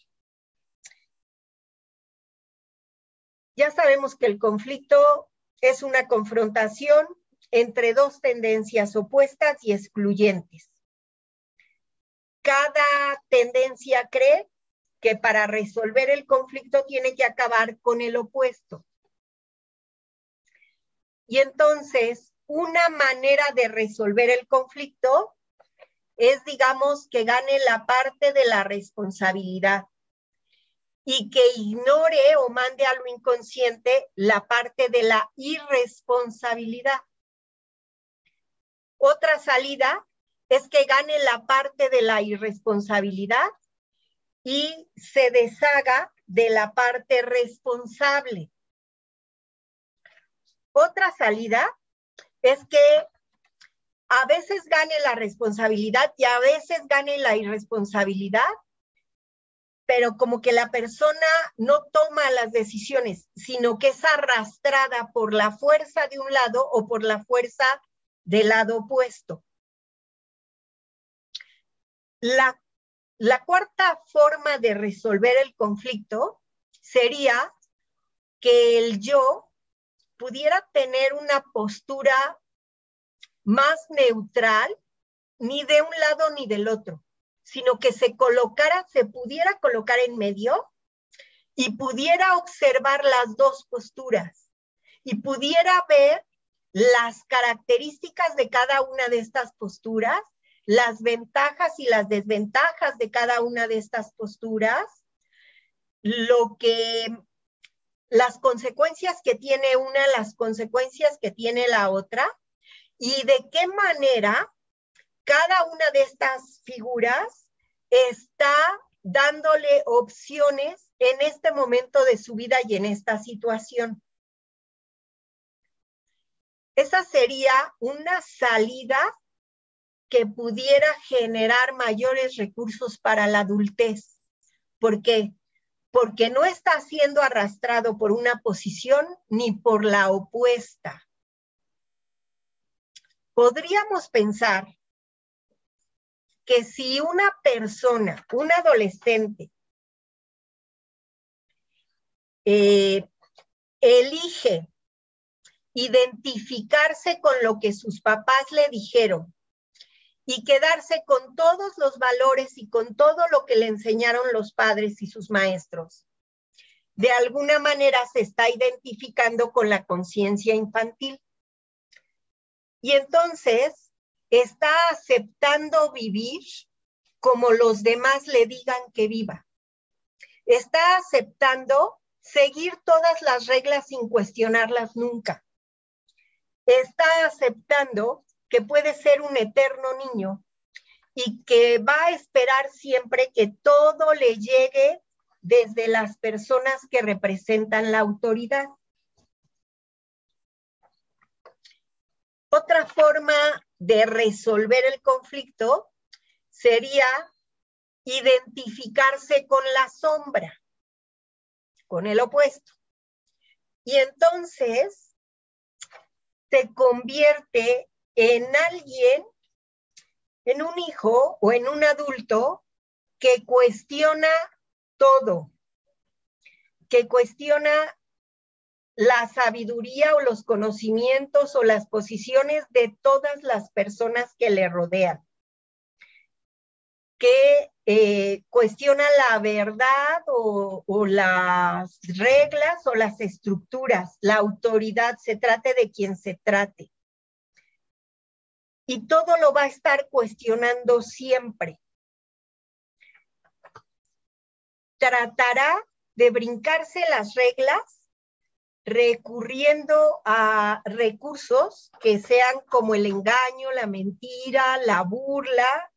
[SPEAKER 1] Ya sabemos que el conflicto es una confrontación entre dos tendencias opuestas y excluyentes. Cada tendencia cree que para resolver el conflicto tiene que acabar con el opuesto. Y entonces, una manera de resolver el conflicto es, digamos, que gane la parte de la responsabilidad y que ignore o mande a lo inconsciente la parte de la irresponsabilidad. Otra salida es que gane la parte de la irresponsabilidad y se deshaga de la parte responsable. Otra salida es que a veces gane la responsabilidad y a veces gane la irresponsabilidad, pero como que la persona no toma las decisiones, sino que es arrastrada por la fuerza de un lado o por la fuerza del lado opuesto. La cuarta forma de resolver el conflicto sería que el yo pudiera tener una postura más neutral, ni de un lado ni del otro, sino que se pudiera colocar en medio y pudiera observar las dos posturas y pudiera ver las características de cada una de estas posturas, las ventajas y las desventajas de cada una de estas posturas, las consecuencias que tiene una, las consecuencias que tiene la otra, y de qué manera cada una de estas figuras está dándole opciones en este momento de su vida y en esta situación. Esa sería una salida que pudiera generar mayores recursos para la adultez. ¿Por qué? Porque no está siendo arrastrado por una posición ni por la opuesta. Podríamos pensar que si una persona, un adolescente, elige identificarse con lo que sus papás le dijeron y quedarse con todos los valores y con todo lo que le enseñaron los padres y sus maestros, de alguna manera se está identificando con la conciencia infantil. Y entonces está aceptando vivir como los demás le digan que viva. Está aceptando seguir todas las reglas sin cuestionarlas nunca. Está aceptando que puede ser un eterno niño y que va a esperar siempre que todo le llegue desde las personas que representan la autoridad. Otra forma de resolver el conflicto sería identificarse con la sombra, con el opuesto. Y entonces se convierte en alguien en un hijo o en un adulto que cuestiona todo, que cuestiona la sabiduría o los conocimientos o las posiciones de todas las personas que le rodean, que cuestiona la verdad o las reglas o las estructuras, la autoridad, se trate de quien se trate. Y todo lo va a estar cuestionando siempre. Tratará de brincarse las reglas recurriendo a recursos que sean como el engaño, la mentira, la burla,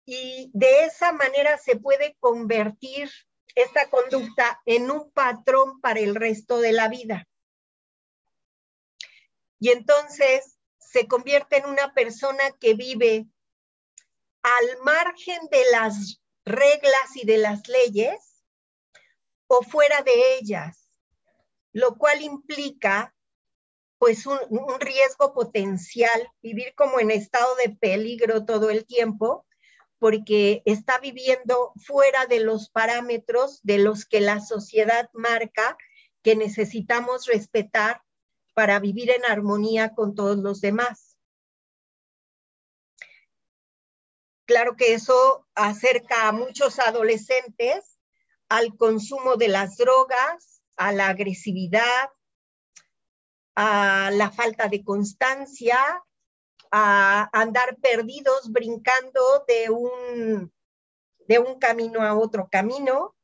[SPEAKER 1] y de esa manera se puede convertir esta conducta en un patrón para el resto de la vida. Y entonces se convierte en una persona que vive al margen de las reglas y de las leyes o fuera de ellas, lo cual implica pues un riesgo potencial, vivir como en estado de peligro todo el tiempo, porque está viviendo fuera de los parámetros de los que la sociedad marca que necesitamos respetar para vivir en armonía con todos los demás. Claro que eso acerca a muchos adolescentes al consumo de las drogas, a la agresividad, a la falta de constancia, a andar perdidos brincando de un camino a otro camino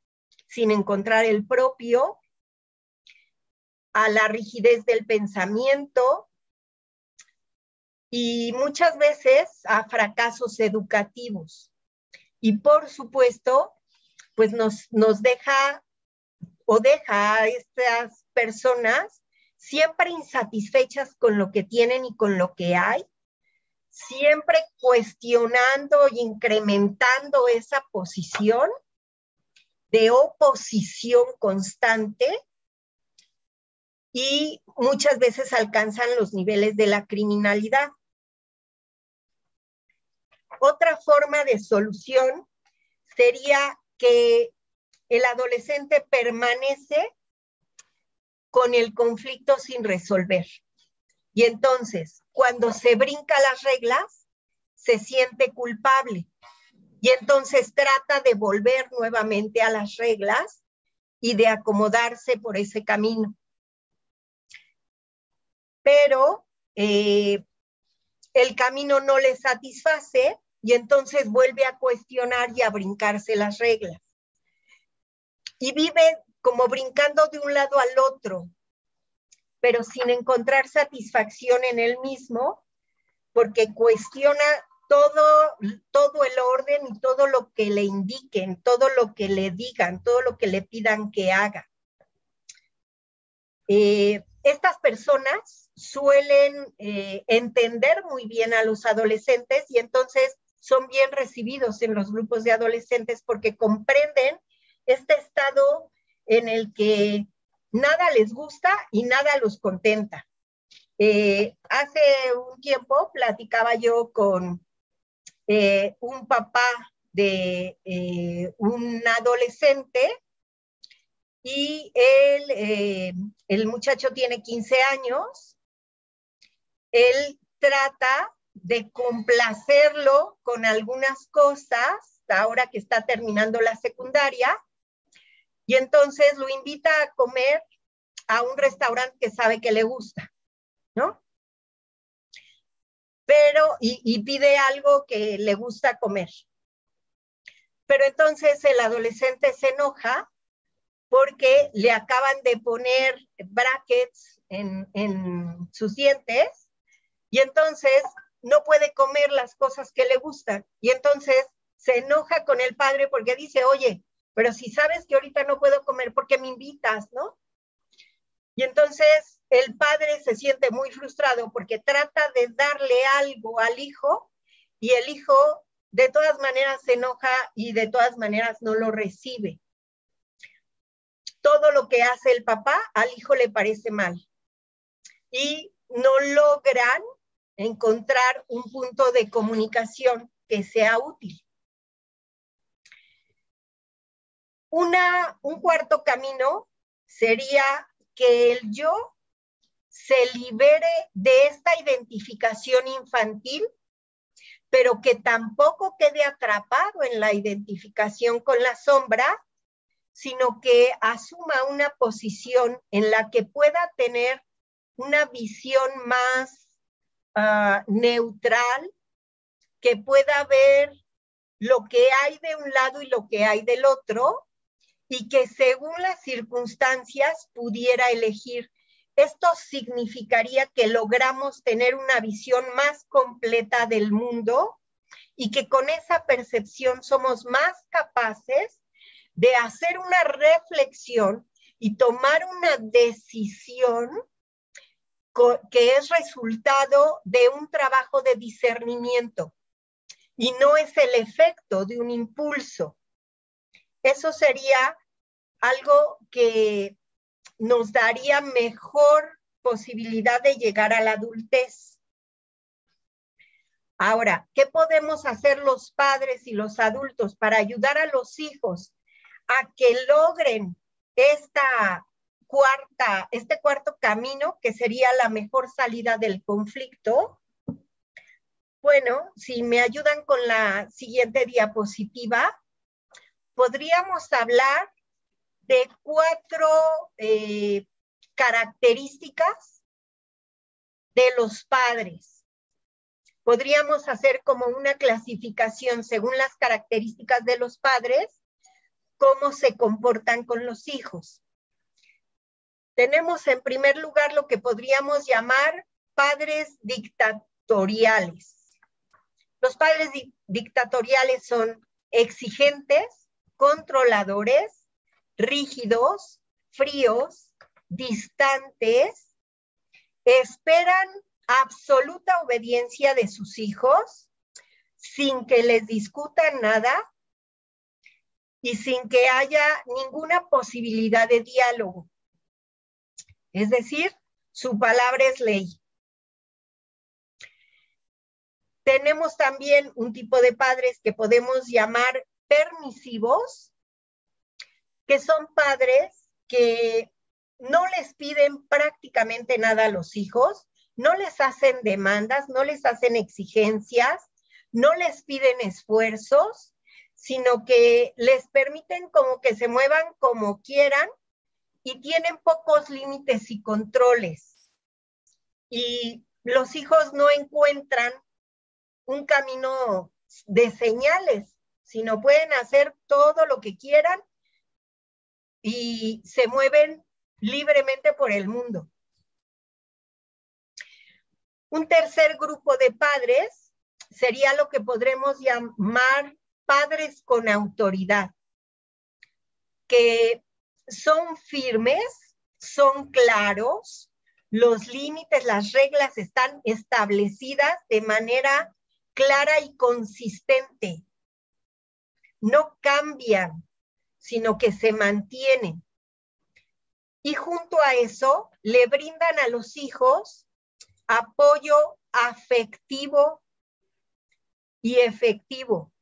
[SPEAKER 1] sin encontrar el propio, a la rigidez del pensamiento y muchas veces a fracasos educativos. Y por supuesto, pues nos deja o deja a estas personas siempre insatisfechas con lo que tienen y con lo que hay, siempre cuestionando e incrementando esa posición de oposición constante y muchas veces alcanzan los niveles de la criminalidad. Otra forma de solución sería que el adolescente permanece con el conflicto sin resolver. Y entonces, cuando se brinca las reglas, se siente culpable. Y entonces trata de volver nuevamente a las reglas y de acomodarse por ese camino. Pero el camino no le satisface y entonces vuelve a cuestionar y a brincarse las reglas. Y vive como brincando de un lado al otro, pero sin encontrar satisfacción en él mismo, porque cuestiona todo el orden y todo lo que le indiquen, todo lo que le digan, todo lo que le pidan que haga. Estas personas suelen entender muy bien a los adolescentes y entonces son bien recibidos en los grupos de adolescentes porque comprenden este estado en el que nada les gusta y nada los contenta. Hace un tiempo platicaba yo con un papá de un adolescente y el muchacho tiene 15 años, él trata de complacerlo con algunas cosas, ahora que está terminando la secundaria, y entonces lo invita a comer a un restaurante que sabe que le gusta, ¿no? Pero, y pide algo que le gusta comer. Pero entonces el adolescente se enoja porque le acaban de poner brackets en sus dientes y entonces no puede comer las cosas que le gustan. Y entonces se enoja con el padre porque dice, oye, pero si sabes que ahorita no puedo comer, ¿por qué me invitas, no? Y entonces el padre se siente muy frustrado porque trata de darle algo al hijo y el hijo de todas maneras se enoja y de todas maneras no lo recibe. Todo lo que hace el papá al hijo le parece mal y no logran encontrar un punto de comunicación que sea útil. Un cuarto camino sería que el yo se libere de esta identificación infantil, pero que tampoco quede atrapado en la identificación con la sombra, sino que asuma una posición en la que pueda tener una visión más neutral, que pueda ver lo que hay de un lado y lo que hay del otro, y que según las circunstancias pudiera elegir. Esto significaría que logramos tener una visión más completa del mundo y que con esa percepción somos más capaces de hacer una reflexión y tomar una decisión que es resultado de un trabajo de discernimiento y no es el efecto de un impulso. Eso sería algo que nos daría mejor posibilidad de llegar a la adultez. Ahora, ¿qué podemos hacer los padres y los adultos para ayudar a los hijos a que logren este cuarto camino, que sería la mejor salida del conflicto? Bueno, si me ayudan con la siguiente diapositiva, podríamos hablar de 4 características de los padres. Podríamos hacer como una clasificación según las características de los padres, cómo se comportan con los hijos. Tenemos en primer lugar lo que podríamos llamar padres dictatoriales. Los padres dictatoriales son exigentes, controladores, rígidos, fríos, distantes, esperan absoluta obediencia de sus hijos sin que les discutan nada y sin que haya ninguna posibilidad de diálogo. Es decir, su palabra es ley. Tenemos también un tipo de padres que podemos llamar permisivos, que son padres que no les piden prácticamente nada a los hijos, no les hacen demandas, no les hacen exigencias, no les piden esfuerzos, sino que les permiten como que se muevan como quieran y tienen pocos límites y controles. Y los hijos no encuentran un camino de señales, sino pueden hacer todo lo que quieran y se mueven libremente por el mundo. Un tercer grupo de padres sería lo que podremos llamar padres con autoridad, que son firmes, son claros, los límites, las reglas están establecidas de manera clara y consistente. No cambian, sino que se mantienen. Y junto a eso, le brindan a los hijos apoyo afectivo y efectivo.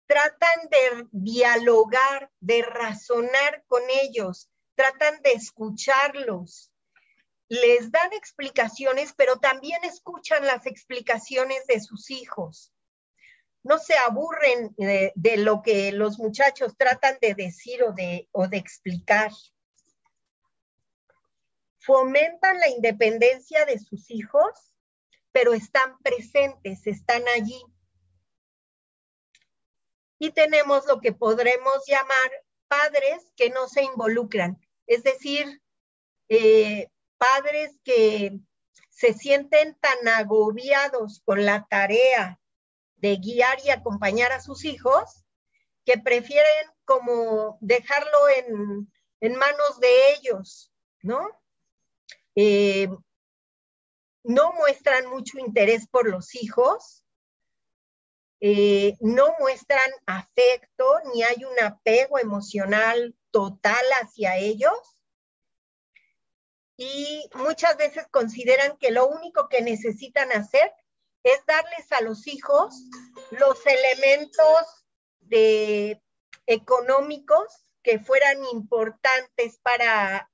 [SPEAKER 1] Tratan de dialogar, de razonar con ellos, tratan de escucharlos. Les dan explicaciones, pero también escuchan las explicaciones de sus hijos. No se aburren de lo que los muchachos tratan de decir o de explicar. Fomentan la independencia de sus hijos, pero están presentes, están allí. Y tenemos lo que podremos llamar padres que no se involucran, es decir, padres que se sienten tan agobiados con la tarea de guiar y acompañar a sus hijos que prefieren como dejarlo en manos de ellos, ¿no? No muestran mucho interés por los hijos, no muestran afecto, ni hay un apego emocional total hacia ellos. y muchas veces consideran que lo único que necesitan hacer es darles a los hijos los elementos económicos que fueran importantes para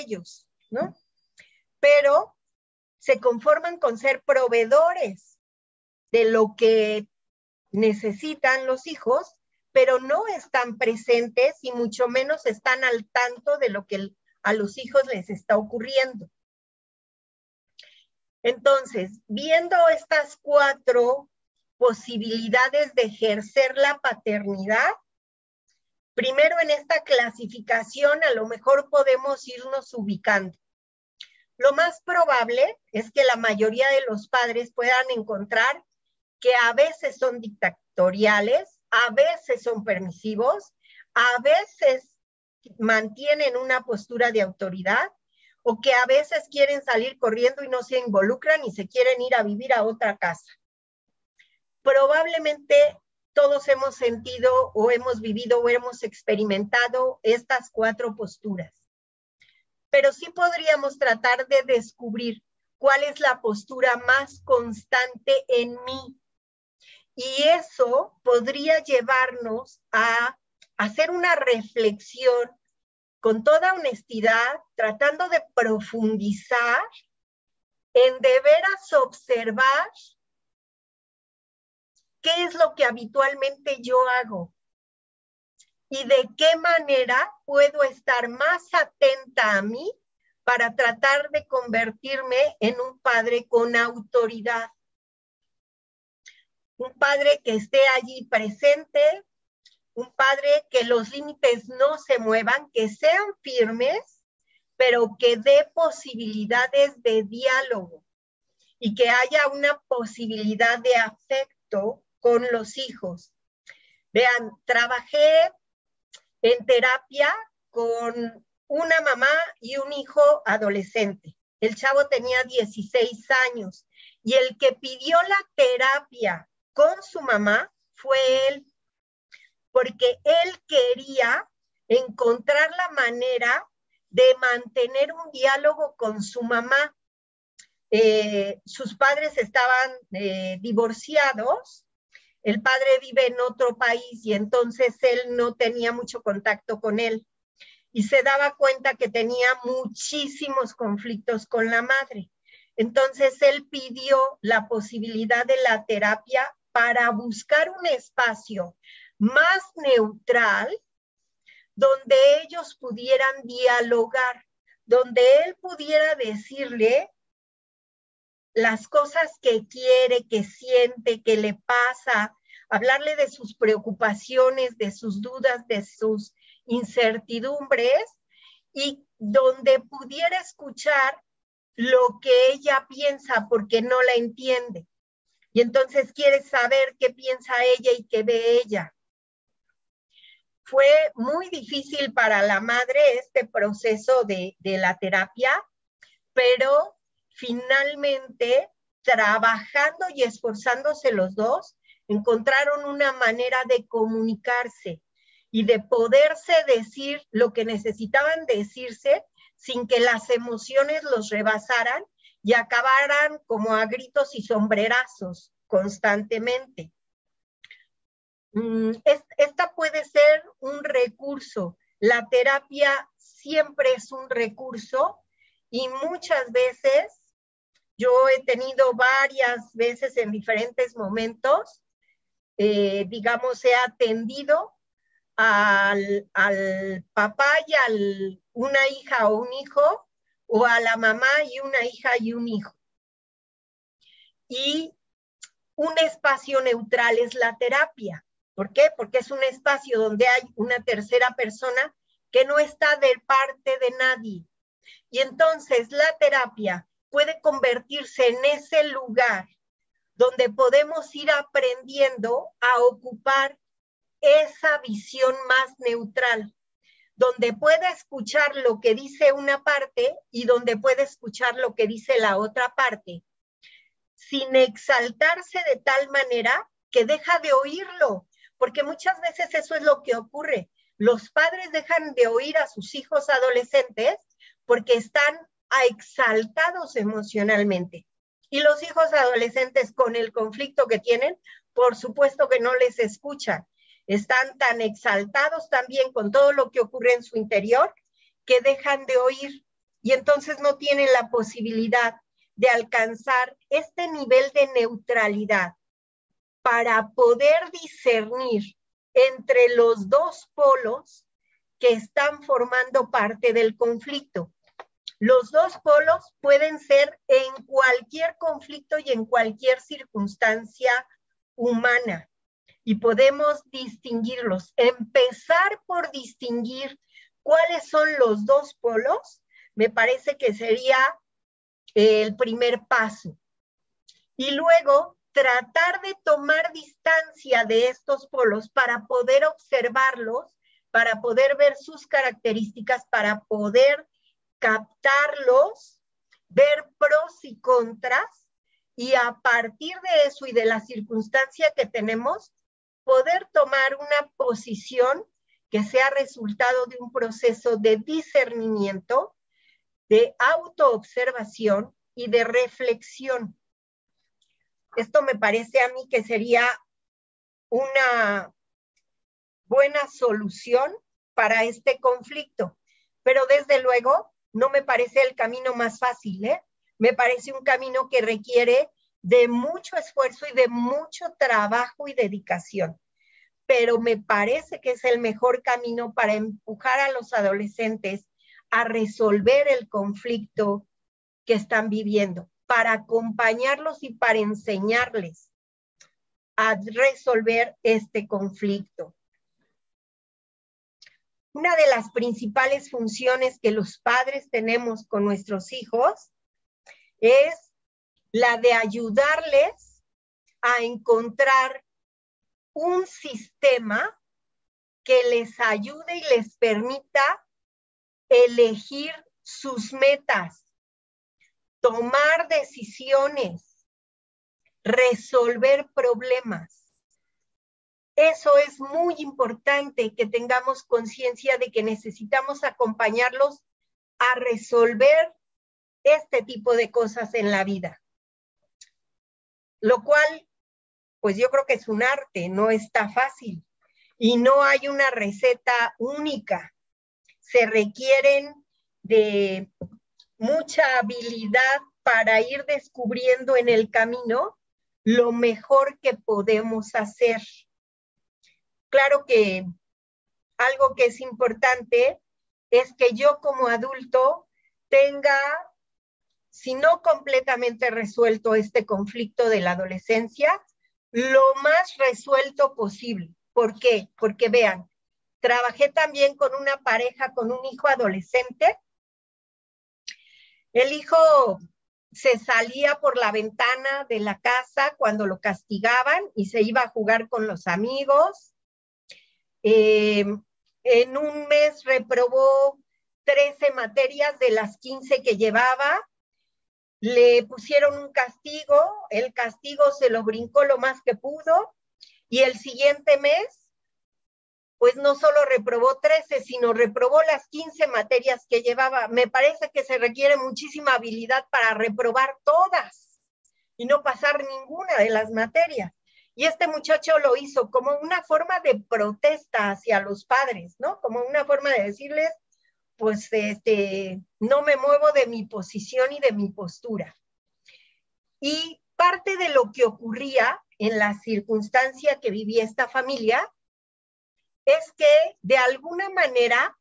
[SPEAKER 1] ellos, ¿no? Pero se conforman con ser proveedores de lo que necesitan los hijos, pero no están presentes y mucho menos están al tanto de lo que a los hijos les está ocurriendo. Entonces, viendo estas 4 posibilidades de ejercer la paternidad, primero en esta clasificación a lo mejor podemos irnos ubicando. Lo más probable es que la mayoría de los padres puedan encontrar que a veces son dictatoriales, a veces son permisivos, a veces mantienen una postura de autoridad, o que a veces quieren salir corriendo y no se involucran y se quieren ir a vivir a otra casa. Probablemente todos hemos sentido o hemos vivido o hemos experimentado estas 4 posturas. Pero sí podríamos tratar de descubrir cuál es la postura más constante en mí. Y eso podría llevarnos a hacer una reflexión con toda honestidad, tratando de profundizar en de veras observar qué es lo que habitualmente yo hago y de qué manera puedo estar más atenta a mí para tratar de convertirme en un padre con autoridad. Un padre que esté allí presente, un padre que los límites no se muevan, que sean firmes, pero que dé posibilidades de diálogo y que haya una posibilidad de afecto con los hijos. Vean, trabajé en terapia con una mamá y un hijo adolescente. El chavo tenía 16 años y el que pidió la terapia con su mamá fue él, porque él quería encontrar la manera de mantener un diálogo con su mamá. Sus padres estaban divorciados, el padre vive en otro país y entonces él no tenía mucho contacto con él y se daba cuenta que tenía muchísimos conflictos con la madre. Entonces él pidió la posibilidad de la terapia para buscar un espacio más neutral donde ellos pudieran dialogar, donde él pudiera decirle las cosas que quiere, que siente, que le pasa, hablarle de sus preocupaciones, de sus dudas, de sus incertidumbres, y donde pudiera escuchar lo que ella piensa porque no la entiende. Y entonces quiere saber qué piensa ella y qué ve ella. Fue muy difícil para la madre este proceso de la terapia, pero finalmente, trabajando y esforzándose los dos, encontraron una manera de comunicarse y de poderse decir lo que necesitaban decirse sin que las emociones los rebasaran y acabaran como a gritos y sombrerazos constantemente. Esta puede ser un recurso. La terapia siempre es un recurso y muchas veces, yo he tenido varias veces en diferentes momentos, digamos, he atendido al papá y a una hija o un hijo, o a la mamá y una hija y un hijo. Y un espacio neutral es la terapia. ¿Por qué? Porque es un espacio donde hay una tercera persona que no está de parte de nadie. Y entonces la terapia puede convertirse en ese lugar donde podemos ir aprendiendo a ocupar esa visión más neutral, donde pueda escuchar lo que dice una parte y donde puede escuchar lo que dice la otra parte, sin exaltarse de tal manera que deja de oírlo, porque muchas veces eso es lo que ocurre. Los padres dejan de oír a sus hijos adolescentes porque están exaltados emocionalmente. Y los hijos adolescentes con el conflicto que tienen, por supuesto que no les escuchan. Están tan exaltados también con todo lo que ocurre en su interior que dejan de oír y entonces no tienen la posibilidad de alcanzar este nivel de neutralidad para poder discernir entre los dos polos que están formando parte del conflicto. Los dos polos pueden ser en cualquier conflicto y en cualquier circunstancia humana y podemos distinguirlos. Empezar por distinguir cuáles son los dos polos, me parece que sería el primer paso. Y luego tratar de tomar distancia de estos polos para poder observarlos, para poder ver sus características, para poder captarlos, ver pros y contras, y a partir de eso y de la circunstancia que tenemos, poder tomar una posición que sea resultado de un proceso de discernimiento, de autoobservación y de reflexión. Esto me parece a mí que sería una buena solución para este conflicto, pero desde luego no me parece el camino más fácil, ¿eh? Me parece un camino que requiere de mucho esfuerzo y de mucho trabajo y dedicación, pero me parece que es el mejor camino para empujar a los adolescentes a resolver el conflicto que están viviendo, para acompañarlos y para enseñarles a resolver este conflicto. Una de las principales funciones que los padres tenemos con nuestros hijos es la de ayudarles a encontrar un sistema que les ayude y les permita elegir sus metas, tomar decisiones, resolver problemas. Eso es muy importante, que tengamos conciencia de que necesitamos acompañarlos a resolver este tipo de cosas en la vida. Lo cual, pues yo creo que es un arte, no está fácil. Y no hay una receta única. Se requieren de mucha habilidad para ir descubriendo en el camino lo mejor que podemos hacer. Claro que algo que es importante es que yo como adulto tenga, si no completamente resuelto este conflicto de la adolescencia, lo más resuelto posible. ¿Por qué? Porque vean, trabajé también con una pareja con un hijo adolescente. El hijo se salía por la ventana de la casa cuando lo castigaban y se iba a jugar con los amigos. En un mes reprobó 13 materias de las 15 que llevaba. Le pusieron un castigo, el castigo se lo brincó lo más que pudo y el siguiente mes, pues no solo reprobó 13, sino reprobó las 15 materias que llevaba. Me parece que se requiere muchísima habilidad para reprobar todas y no pasar ninguna de las materias. Y este muchacho lo hizo como una forma de protesta hacia los padres, ¿no? Como una forma de decirles, pues no me muevo de mi posición y de mi postura. Y parte de lo que ocurría en la circunstancia que vivía esta familia es que de alguna manera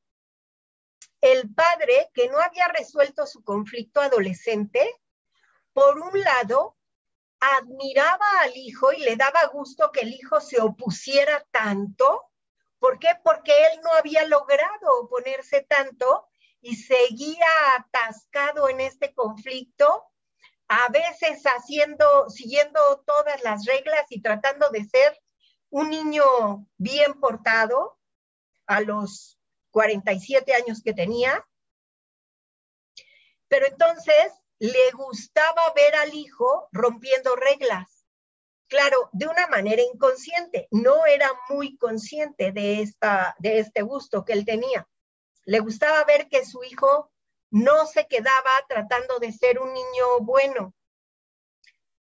[SPEAKER 1] el padre, que no había resuelto su conflicto adolescente, por un lado admiraba al hijo y le daba gusto que el hijo se opusiera tanto. ¿Por qué? Porque él no había logrado oponerse tanto y seguía atascado en este conflicto, a veces siguiendo todas las reglas y tratando de ser un niño bien portado a los 47 años que tenía. Pero entonces le gustaba ver al hijo rompiendo reglas. Claro, de una manera inconsciente. No era muy consciente de este gusto que él tenía. Le gustaba ver que su hijo no se quedaba tratando de ser un niño bueno.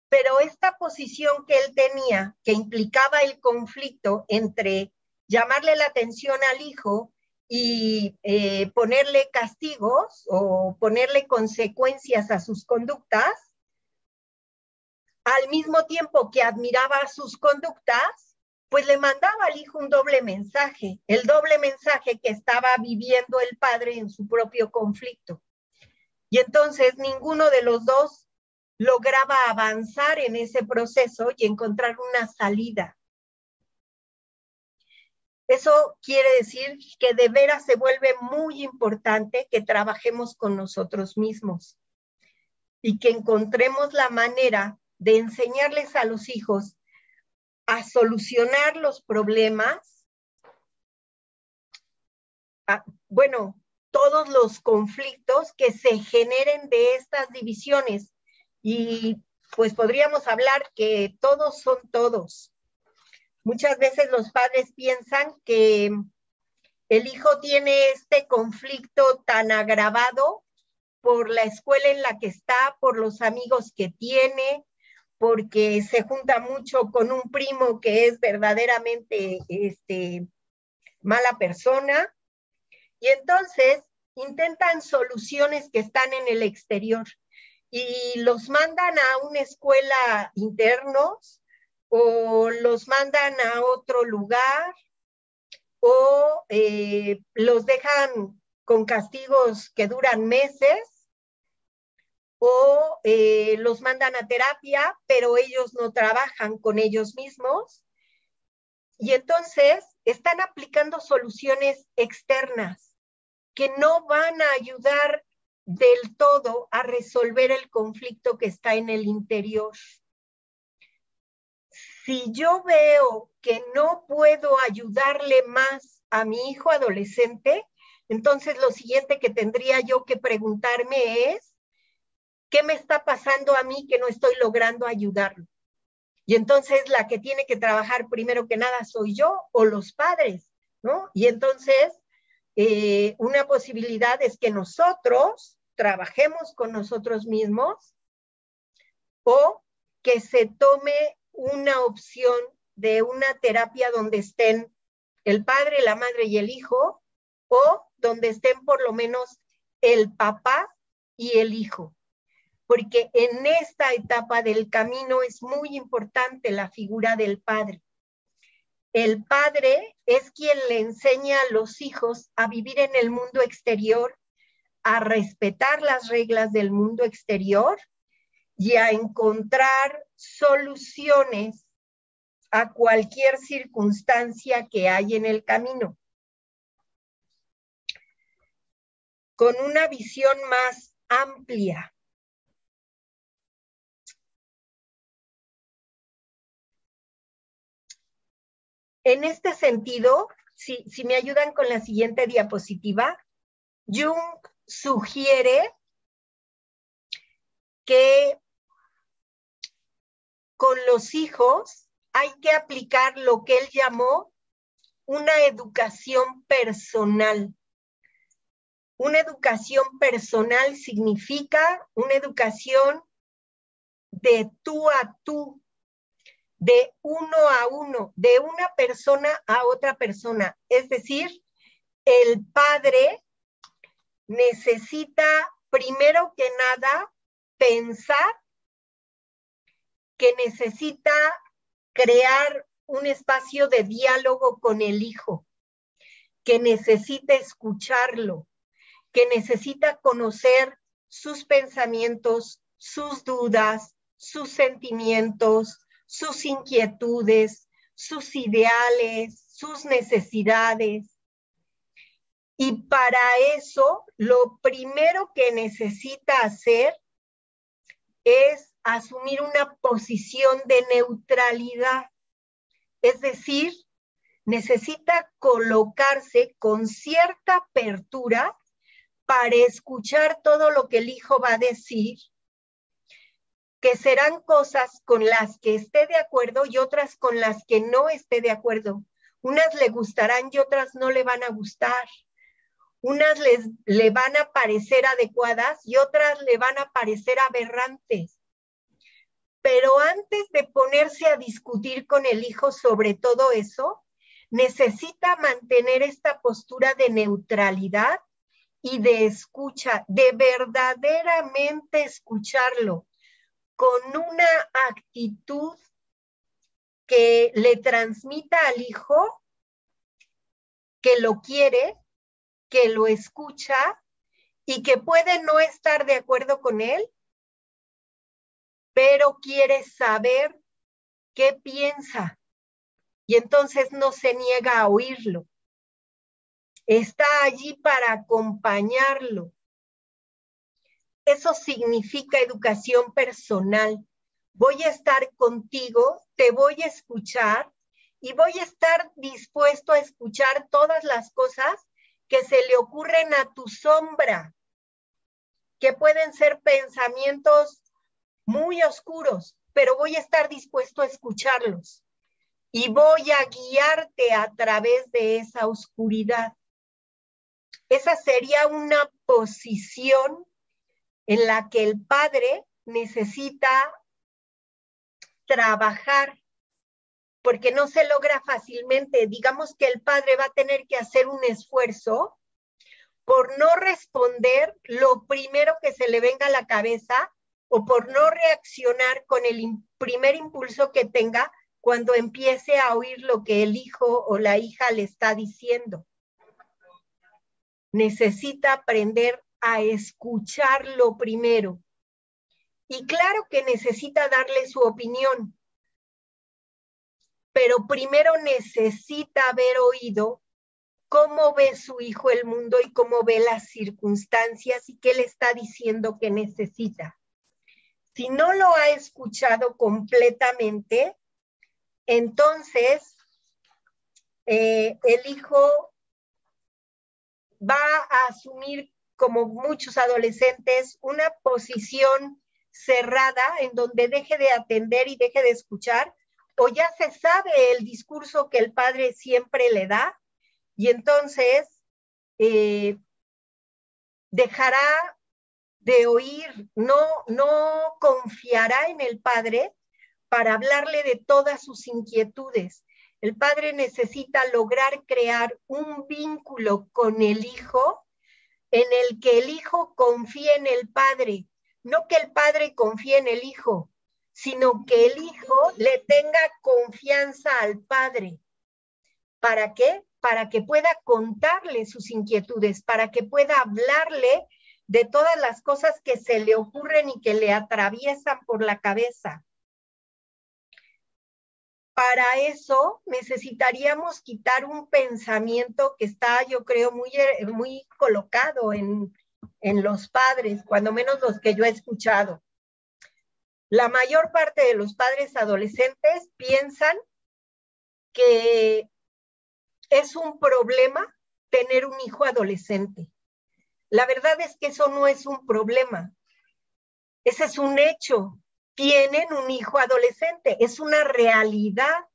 [SPEAKER 1] Pero esta posición que él tenía, que implicaba el conflicto entre llamarle la atención al hijo y ponerle castigos o ponerle consecuencias a sus conductas, al mismo tiempo que admiraba sus conductas, pues le mandaba al hijo un doble mensaje, el doble mensaje que estaba viviendo el padre en su propio conflicto. Y entonces ninguno de los dos lograba avanzar en ese proceso y encontrar una salida. Eso quiere decir que de veras se vuelve muy importante que trabajemos con nosotros mismos y que encontremos la manera de enseñarles a los hijos a solucionar los problemas, todos los conflictos que se generen de estas divisiones. Y pues podríamos hablar que todos son todos. Muchas veces los padres piensan que el hijo tiene este conflicto tan agravado por la escuela en la que está, por los amigos que tiene, porque se junta mucho con un primo que es verdaderamente mala persona. Y entonces intentan soluciones que están en el exterior y los mandan a una escuela internos o los mandan a otro lugar o los dejan con castigos que duran meses o los mandan a terapia, pero ellos no trabajan con ellos mismos. Y entonces están aplicando soluciones externas que no van a ayudar del todo a resolver el conflicto que está en el interior. Si yo veo que no puedo ayudarle más a mi hijo adolescente, entonces lo siguiente que tendría yo que preguntarme es, ¿qué me está pasando a mí que no estoy logrando ayudarlo? Y entonces la que tiene que trabajar primero que nada soy yo o los padres, ¿no? Y entonces una posibilidad es que nosotros trabajemos con nosotros mismos o que se tome una opción de una terapia donde estén el padre, la madre y el hijo, o donde estén por lo menos el papá y el hijo. Porque en esta etapa del camino es muy importante la figura del padre. El padre es quien le enseña a los hijos a vivir en el mundo exterior, a respetar las reglas del mundo exterior y a encontrar soluciones a cualquier circunstancia que hay en el camino. Con una visión más amplia. En este sentido, si me ayudan con la siguiente diapositiva, Jung sugiere que con los hijos hay que aplicar lo que él llamó una educación personal. Una educación personal significa una educación de tú a tú, de uno a uno, de una persona a otra persona. Es decir, el padre necesita primero que nada pensar que necesita crear un espacio de diálogo con el hijo, que necesita escucharlo, que necesita conocer sus pensamientos, sus dudas, sus sentimientos, sus inquietudes, sus ideales, sus necesidades. Y para eso, lo primero que necesita hacer es asumir una posición de neutralidad. Es decir, necesita colocarse con cierta apertura para escuchar todo lo que el hijo va a decir, que serán cosas con las que esté de acuerdo y otras con las que no esté de acuerdo. Unas le gustarán y otras no le van a gustar. Unas le van a parecer adecuadas y otras le van a parecer aberrantes. Pero antes de ponerse a discutir con el hijo sobre todo eso, necesita mantener esta postura de neutralidad y de escucha, de verdaderamente escucharlo, con una actitud que le transmita al hijo que lo quiere, que lo escucha y que puede no estar de acuerdo con él, pero quiere saber qué piensa y entonces no se niega a oírlo. Está allí para acompañarlo. Eso significa educación personal. Voy a estar contigo, te voy a escuchar y voy a estar dispuesto a escuchar todas las cosas que se le ocurren a tu sombra, que pueden ser pensamientos muy oscuros, pero voy a estar dispuesto a escucharlos y voy a guiarte a través de esa oscuridad. Esa sería una posición en la que el padre necesita trabajar, porque no se logra fácilmente. Digamos que el padre va a tener que hacer un esfuerzo por no responder lo primero que se le venga a la cabeza o por no reaccionar con el primer impulso que tenga cuando empiece a oír lo que el hijo o la hija le está diciendo. Necesita aprender a escucharlo primero. Y claro que necesita darle su opinión, pero primero necesita haber oído cómo ve su hijo el mundo y cómo ve las circunstancias y qué le está diciendo que necesita. Si no lo ha escuchado completamente, entonces el hijo va a asumir, como muchos adolescentes, una posición cerrada en donde deje de atender y deje de escuchar, o ya se sabe el discurso que el padre siempre le da, y entonces dejará de oír, no confiará en el padre para hablarle de todas sus inquietudes. El padre necesita lograr crear un vínculo con el hijo en el que el hijo confíe en el padre, no que el padre confíe en el hijo, sino que el hijo le tenga confianza al padre. ¿Para qué? Para que pueda contarle sus inquietudes, para que pueda hablarle de todas las cosas que se le ocurren y que le atraviesan por la cabeza. Para eso necesitaríamos quitar un pensamiento que está, yo creo, muy colocado en los padres, cuando menos los que yo he escuchado. La mayor parte de los padres adolescentes piensan que es un problema tener un hijo adolescente. La verdad es que eso no es un problema. Ese es un hecho. Tienen un hijo adolescente, es una realidad.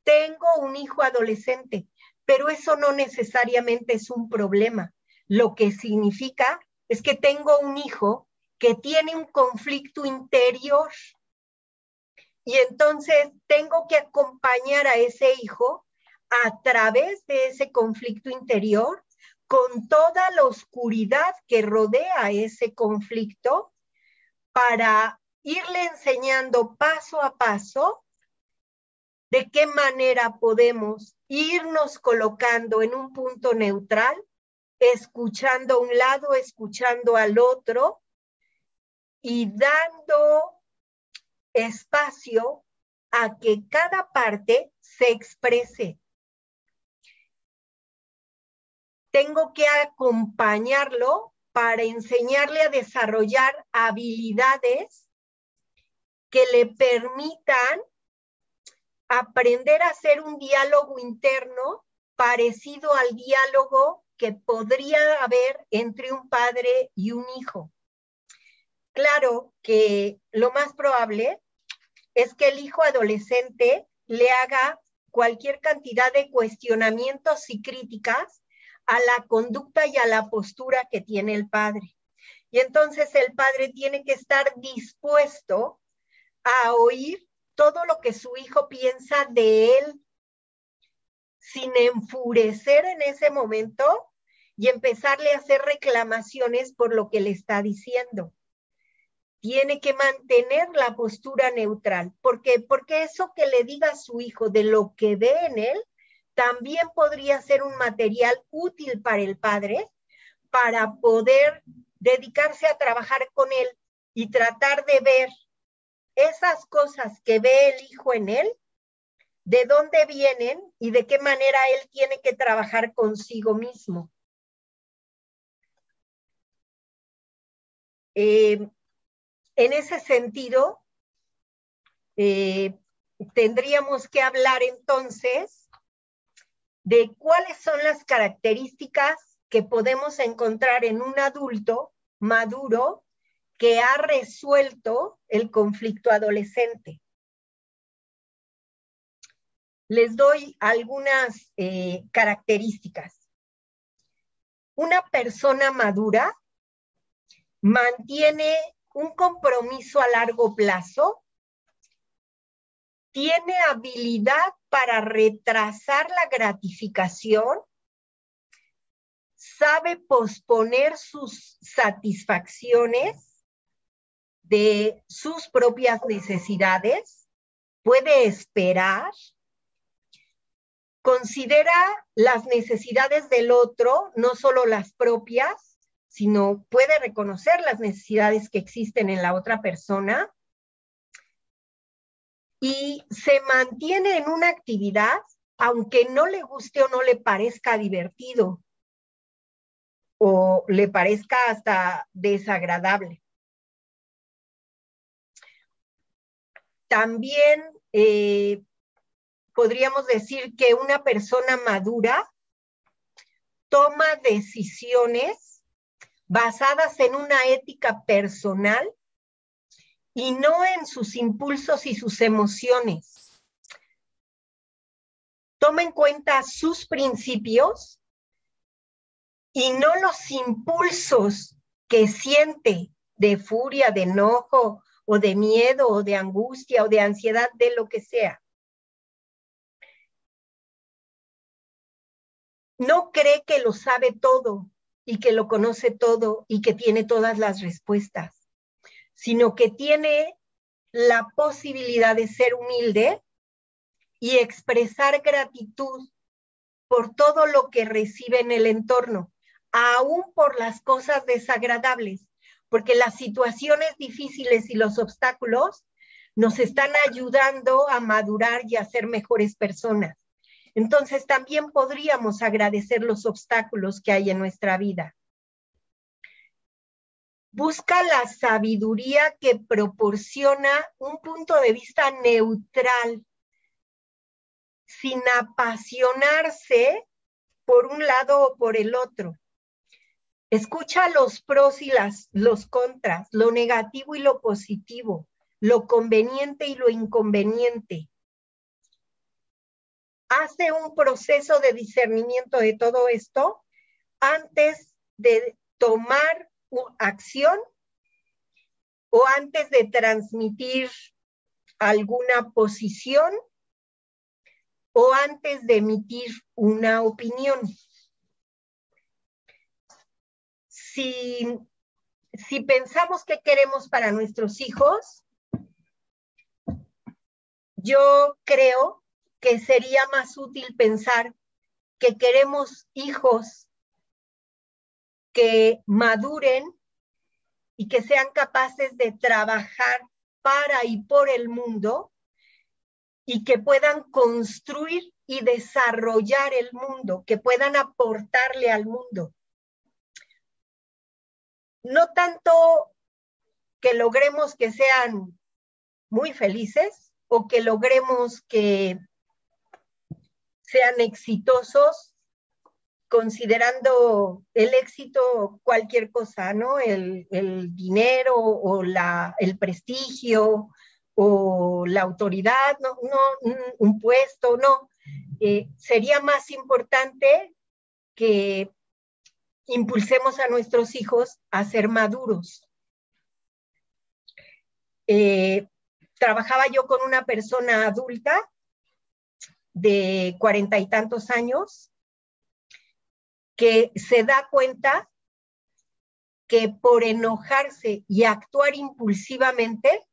[SPEAKER 1] Tengo un hijo adolescente, pero eso no necesariamente es un problema. Lo que significa es que tengo un hijo que tiene un conflicto interior y entonces tengo que acompañar a ese hijo a través de ese conflicto interior con toda la oscuridad que rodea ese conflicto para irle enseñando paso a paso de qué manera podemos irnos colocando en un punto neutral, escuchando a un lado, escuchando al otro y dando espacio a que cada parte se exprese. Tengo que acompañarlo para enseñarle a desarrollar habilidades que le permitan aprender a hacer un diálogo interno parecido al diálogo que podría haber entre un padre y un hijo. Claro que lo más probable es que el hijo adolescente le haga cualquier cantidad de cuestionamientos y críticas a la conducta y a la postura que tiene el padre. Y entonces el padre tiene que estar dispuesto a oír todo lo que su hijo piensa de él, sin enfurecer en ese momento y empezarle a hacer reclamaciones por lo que le está diciendo. Tiene que mantener la postura neutral. ¿Por qué? Porque eso que le diga a su hijo de lo que ve en él, también podría ser un material útil para el padre para poder dedicarse a trabajar con él y tratar de ver esas cosas que ve el hijo en él, de dónde vienen y de qué manera él tiene que trabajar consigo mismo. En ese sentido, tendríamos que hablar entonces de cuáles son las características que podemos encontrar en un adulto maduro que ha resuelto el conflicto adolescente. Les doy algunas características. Una persona madura mantiene un compromiso a largo plazo, tiene habilidad para retrasar la gratificación, sabe posponer sus satisfacciones de sus propias necesidades, puede esperar, considera las necesidades del otro, no solo las propias, sino puede reconocer las necesidades que existen en la otra persona y se mantiene en una actividad aunque no le guste o no le parezca divertido o le parezca hasta desagradable. También podríamos decir que una persona madura toma decisiones basadas en una ética personal y no en sus impulsos y sus emociones. Toma en cuenta sus principios y no los impulsos que siente de furia, de enojo, o de miedo, o de angustia, o de ansiedad, de lo que sea. No cree que lo sabe todo y que lo conoce todo y que tiene todas las respuestas, sino que tiene la posibilidad de ser humilde y expresar gratitud por todo lo que recibe en el entorno, aún por las cosas desagradables, porque las situaciones difíciles y los obstáculos nos están ayudando a madurar y a ser mejores personas. Entonces también podríamos agradecer los obstáculos que hay en nuestra vida. Busca la sabiduría que proporciona un punto de vista neutral, sin apasionarse por un lado o por el otro. Escucha los pros y los contras, lo negativo y lo positivo, lo conveniente y lo inconveniente. Hace un proceso de discernimiento de todo esto antes de tomar acción o antes de transmitir alguna posición o antes de emitir una opinión. Si pensamos que queremos para nuestros hijos, yo creo que sería más útil pensar que queremos hijos que maduren y que sean capaces de trabajar para y por el mundo y que puedan construir y desarrollar el mundo, que puedan aportarle al mundo. No tanto que logremos que sean muy felices o que logremos que sean exitosos, considerando el éxito cualquier cosa, ¿no? El dinero o el prestigio o la autoridad, no, un puesto, no. Sería más importante que impulsemos a nuestros hijos a ser maduros. Trabajaba yo con una persona adulta de 40 y tantos años que se da cuenta que por enojarse y actuar impulsivamente,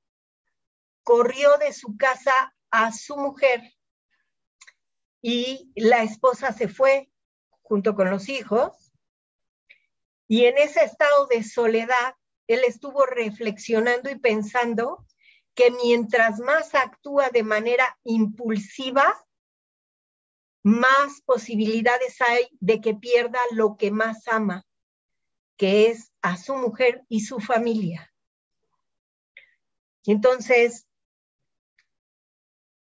[SPEAKER 1] corrió de su casa a su mujer y la esposa se fue junto con los hijos, y en ese estado de soledad, él estuvo reflexionando y pensando que mientras más actúa de manera impulsiva, más posibilidades hay de que pierda lo que más ama, que es a su mujer y su familia. Entonces,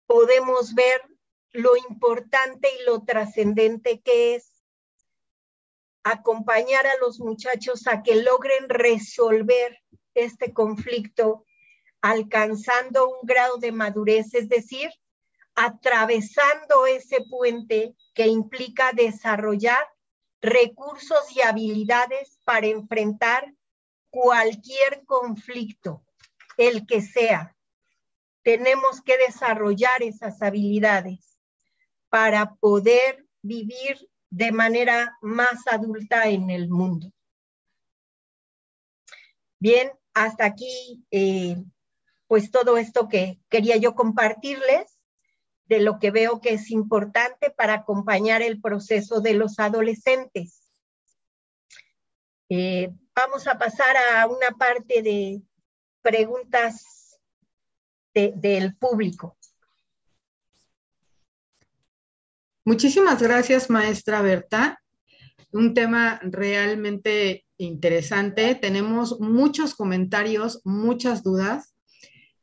[SPEAKER 1] podemos ver lo importante y lo trascendente que es acompañar a los muchachos a que logren resolver este conflicto, alcanzando un grado de madurez, es decir, atravesando ese puente que implica desarrollar recursos y habilidades para enfrentar cualquier conflicto, el que sea. Tenemos que desarrollar esas habilidades para poder vivir de manera más adulta en el mundo. Bien, hasta aquí, pues todo esto que quería yo compartirles, de lo que veo que es importante para acompañar el proceso de los adolescentes. Vamos a pasar a una parte de preguntas del público.
[SPEAKER 2] Muchísimas gracias, maestra Berta. Un tema realmente interesante. Tenemos muchos comentarios, muchas dudas.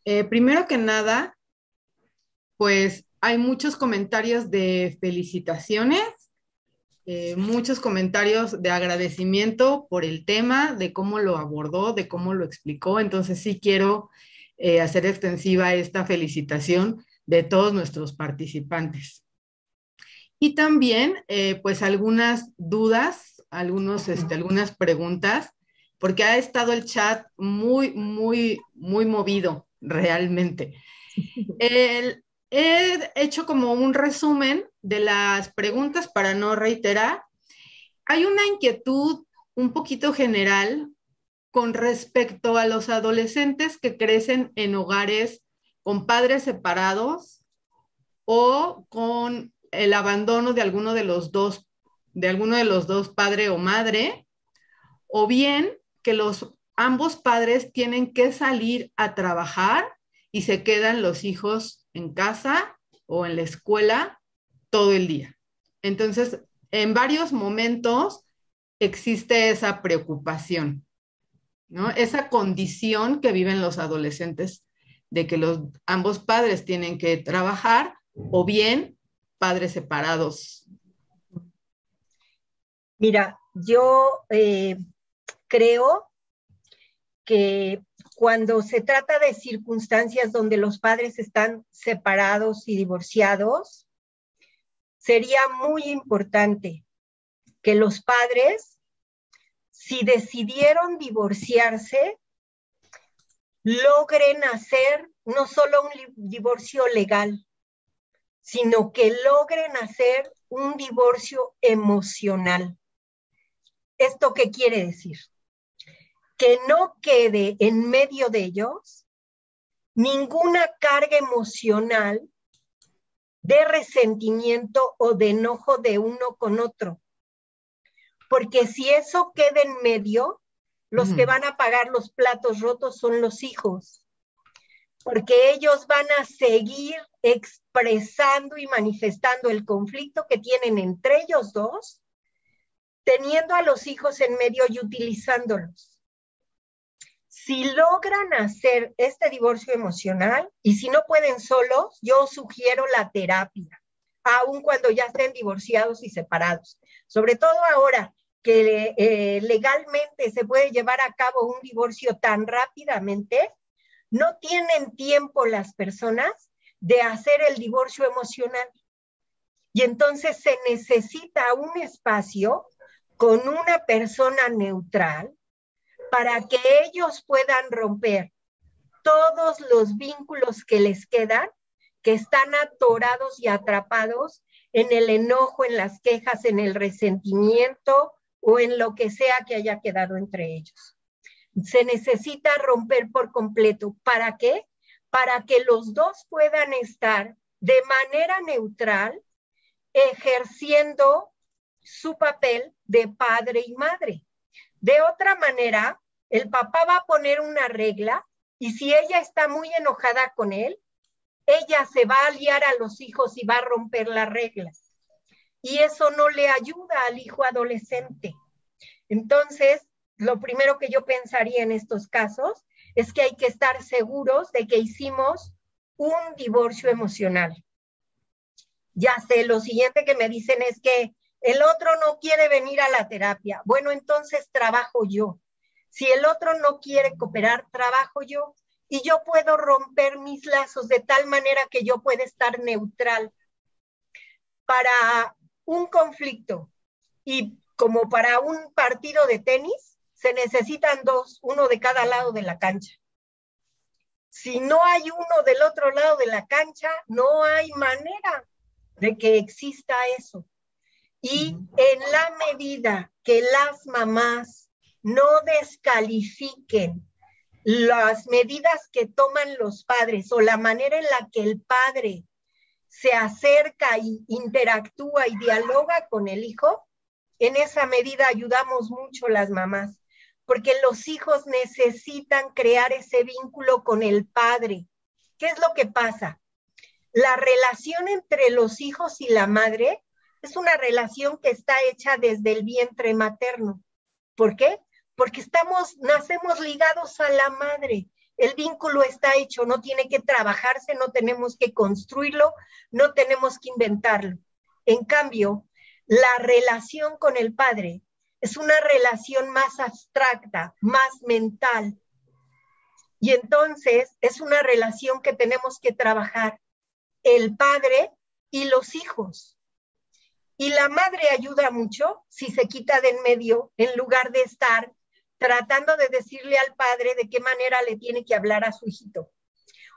[SPEAKER 2] Primero que nada, pues hay muchos comentarios de felicitaciones, muchos comentarios de agradecimiento por el tema, de cómo lo abordó, de cómo lo explicó. Entonces sí quiero hacer extensiva esta felicitación de todos nuestros participantes. Y también, pues, algunas dudas, algunas preguntas, porque ha estado el chat muy movido, realmente. He hecho como un resumen de las preguntas para no reiterar. Hay una inquietud un poquito general con respecto a los adolescentes que crecen en hogares con padres separados o con el abandono de alguno de los dos, padre o madre, o bien que ambos padres tienen que salir a trabajar y se quedan los hijos en casa o en la escuela todo el día. Entonces, en varios momentos existe esa preocupación, ¿no? Esa condición que viven los adolescentes de que ambos padres tienen que trabajar o bien padres separados.
[SPEAKER 1] Mira, yo creo que cuando se trata de circunstancias donde los padres están separados y divorciados, sería muy importante que los padres, si decidieron divorciarse, logren hacer no solo un divorcio legal, sino que logren hacer un divorcio emocional. ¿Esto qué quiere decir? Que no quede en medio de ellos ninguna carga emocional de resentimiento o de enojo de uno con otro. Porque si eso queda en medio, los que van a pagar los platos rotos son los hijos. Porque ellos van a seguir expresando y manifestando el conflicto que tienen entre ellos dos, teniendo a los hijos en medio y utilizándolos. Si logran hacer este divorcio emocional, y si no pueden solos, yo sugiero la terapia, aun cuando ya estén divorciados y separados. Sobre todo ahora que legalmente se puede llevar a cabo un divorcio tan rápidamente, no tienen tiempo las personas de hacer el divorcio emocional. Y entonces se necesita un espacio con una persona neutral para que ellos puedan romper todos los vínculos que les quedan, que están atorados y atrapados en el enojo, en las quejas, en el resentimiento o en lo que sea que haya quedado entre ellos. Se necesita romper por completo. ¿Para qué? Para que los dos puedan estar de manera neutral ejerciendo su papel de padre y madre. De otra manera, el papá va a poner una regla y si ella está muy enojada con él, ella se va a liar a los hijos y va a romper la regla. Y eso no le ayuda al hijo adolescente. Entonces, lo primero que yo pensaría en estos casos es que hay que estar seguros de que hicimos un divorcio emocional. Ya sé, lo siguiente que me dicen es que el otro no quiere venir a la terapia. Bueno, entonces trabajo yo. Si el otro no quiere cooperar, trabajo yo. Y yo puedo romper mis lazos de tal manera que yo pueda estar neutral. Para un conflicto y como para un partido de tenis, se necesitan dos, uno de cada lado de la cancha. Si no hay uno del otro lado de la cancha, no hay manera de que exista eso. Y en la medida que las mamás no descalifiquen las medidas que toman los padres o la manera en la que el padre se acerca y interactúa y dialoga con el hijo, en esa medida ayudamos mucho las mamás, porque los hijos necesitan crear ese vínculo con el padre. ¿Qué es lo que pasa? La relación entre los hijos y la madre es una relación que está hecha desde el vientre materno. ¿Por qué? Porque nacemos ligados a la madre. El vínculo está hecho, no tiene que trabajarse, no tenemos que construirlo, no tenemos que inventarlo. En cambio, la relación con el padre es una relación más abstracta, más mental. Y entonces es una relación que tenemos que trabajar el padre y los hijos. Y la madre ayuda mucho si se quita de en medio en lugar de estar tratando de decirle al padre de qué manera le tiene que hablar a su hijito,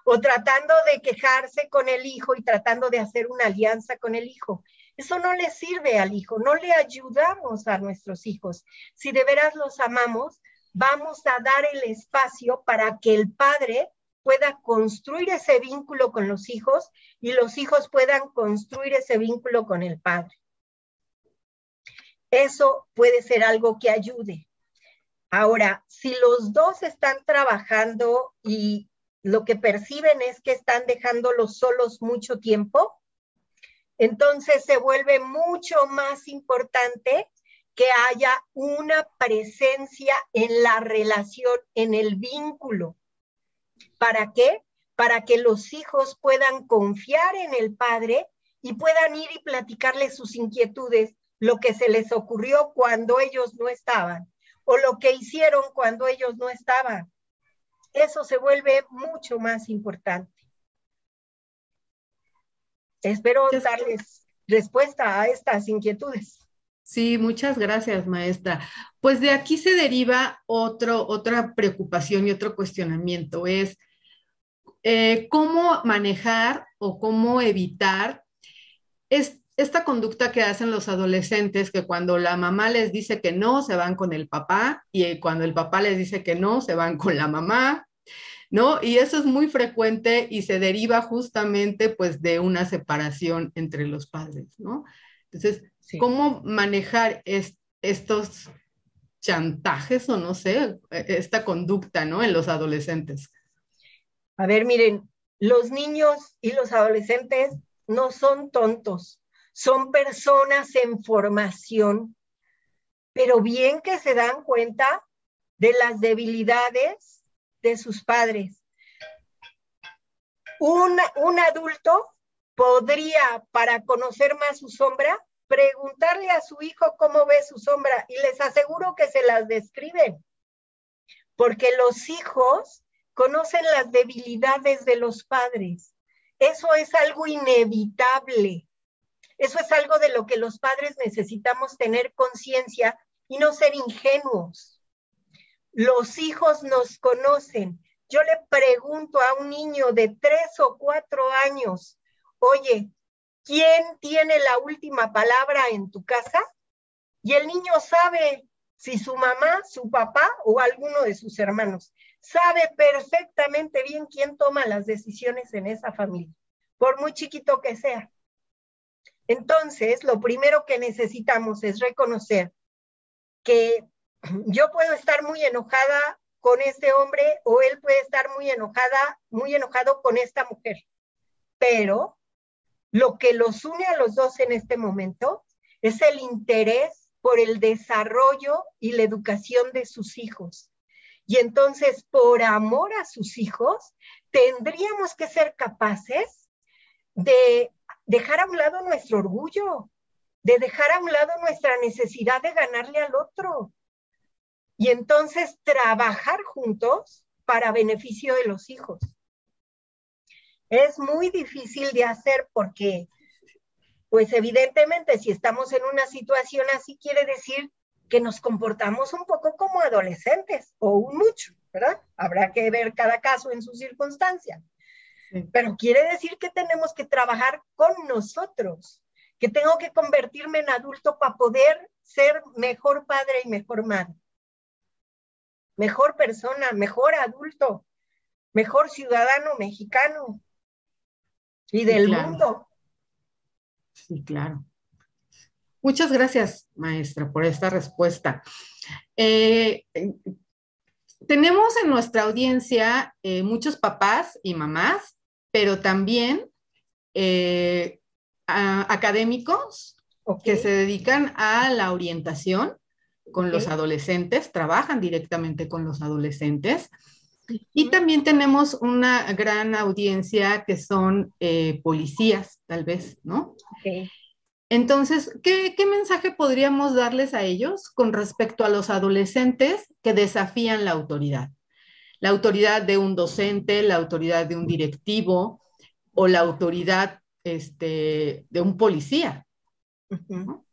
[SPEAKER 1] o tratando de quejarse con el hijo y tratando de hacer una alianza con el hijo. Eso no le sirve al hijo, no le ayudamos a nuestros hijos. Si de veras los amamos, vamos a dar el espacio para que el padre pueda construir ese vínculo con los hijos y los hijos puedan construir ese vínculo con el padre. Eso puede ser algo que ayude. Ahora, si los dos están trabajando y lo que perciben es que están dejándolos solos mucho tiempo, entonces se vuelve mucho más importante que haya una presencia en la relación, en el vínculo. ¿Para qué? Para que los hijos puedan confiar en el padre y puedan ir y platicarle sus inquietudes, lo que se les ocurrió cuando ellos no estaban, o lo que hicieron cuando ellos no estaban. Eso se vuelve mucho más importante. Espero darles respuesta a estas inquietudes.
[SPEAKER 2] Sí, muchas gracias, maestra. Pues de aquí se deriva otra preocupación y otro cuestionamiento, es cómo manejar o cómo evitar esta conducta que hacen los adolescentes, que cuando la mamá les dice que no, se van con el papá, y cuando el papá les dice que no, se van con la mamá, ¿no? Y eso es muy frecuente y se deriva justamente pues de una separación entre los padres, ¿no? Entonces, sí. ¿Cómo manejar estos chantajes o no sé, esta conducta, ¿no? En los adolescentes.
[SPEAKER 1] A ver, miren, los niños y los adolescentes no son tontos, son personas en formación, pero bien que se dan cuenta de las debilidades de sus padres. Un adulto podría, para conocer más su sombra, preguntarle a su hijo cómo ve su sombra y les aseguro que se las describen, porque los hijos conocen las debilidades de los padres. Eso es algo inevitable. Eso es algo de lo que los padres necesitamos tener conciencia y no ser ingenuos. Los hijos nos conocen. Yo le pregunto a un niño de 3 o 4 años, oye, ¿quién tiene la última palabra en tu casa? Y el niño sabe si su mamá, su papá o alguno de sus hermanos. Sabe perfectamente bien quién toma las decisiones en esa familia, por muy chiquito que sea. Entonces, lo primero que necesitamos es reconocer que yo puedo estar muy enojada con este hombre o él puede estar muy enojado con esta mujer. Pero lo que los une a los dos en este momento es el interés por el desarrollo y la educación de sus hijos. Y entonces, por amor a sus hijos, tendríamos que ser capaces de dejar a un lado nuestro orgullo, de dejar a un lado nuestra necesidad de ganarle al otro. Y entonces trabajar juntos para beneficio de los hijos. Es muy difícil de hacer porque, pues evidentemente, si estamos en una situación así, quiere decir que nos comportamos un poco como adolescentes, o un mucho, ¿verdad? Habrá que ver cada caso en su circunstancia. Sí. Pero quiere decir que tenemos que trabajar con nosotros, que tengo que convertirme en adulto para poder ser mejor padre y mejor madre. Mejor persona, mejor adulto, mejor ciudadano mexicano y del mundo.
[SPEAKER 2] Sí, claro. Muchas gracias, maestra, por esta respuesta. Tenemos en nuestra audiencia muchos papás y mamás, pero también académicos que se dedican a la orientación con los adolescentes, trabajan directamente con los adolescentes. Y también tenemos una gran audiencia que son policías, tal vez, ¿no? Entonces, ¿qué mensaje podríamos darles a ellos con respecto a los adolescentes que desafían la autoridad? La autoridad de un docente, la autoridad de un directivo o la autoridad de un policía, ¿no?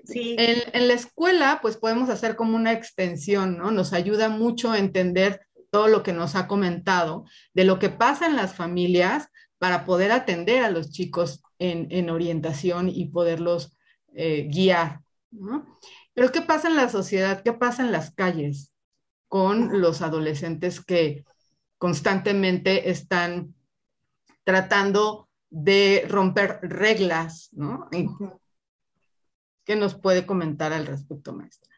[SPEAKER 2] Sí. En la escuela, pues podemos hacer como una extensión, ¿no? Nos ayuda mucho a entender todo lo que nos ha comentado de lo que pasa en las familias para poder atender a los chicos en orientación y poderlos guiar, ¿no? Pero ¿qué pasa en la sociedad? ¿Qué pasa en las calles con los adolescentes que constantemente están tratando de romper reglas, ¿no? ¿Qué nos puede comentar al respecto, maestra?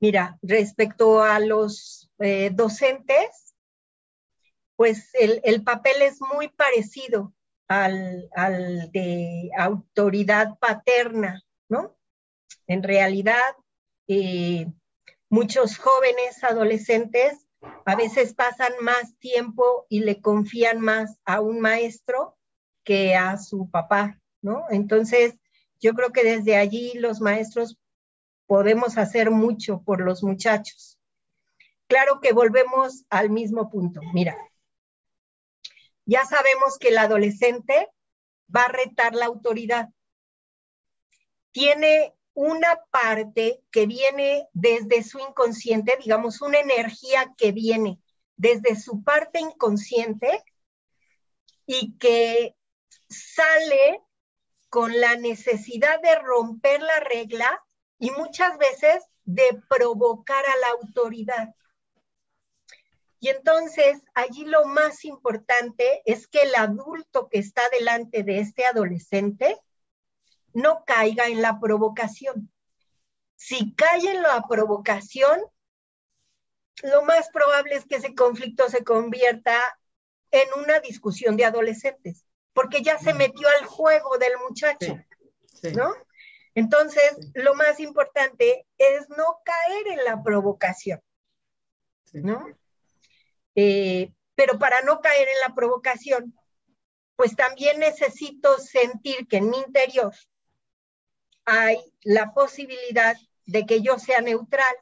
[SPEAKER 1] Mira, respecto a los docentes, pues el papel es muy parecido al de autoridad paterna, ¿no? En realidad, muchos jóvenes adolescentes a veces pasan más tiempo y le confían más a un maestro que a su papá, ¿no? Entonces, yo creo que desde allí los maestros podemos hacer mucho por los muchachos. Claro que volvemos al mismo punto. Mira, ya sabemos que el adolescente va a retar la autoridad. Tiene una parte que viene desde su inconsciente, digamos, una energía que viene desde su parte inconsciente y que sale con la necesidad de romper la regla y muchas veces de provocar a la autoridad. Y entonces, allí lo más importante es que el adulto que está delante de este adolescente no caiga en la provocación. Si cae en la provocación, lo más probable es que ese conflicto se convierta en una discusión de adolescentes, porque ya se metió al juego del muchacho, ¿no? Entonces, lo más importante es no caer en la provocación, ¿no? Pero para no caer en la provocación, pues también necesito sentir que en mi interior hay la posibilidad de que yo sea neutral,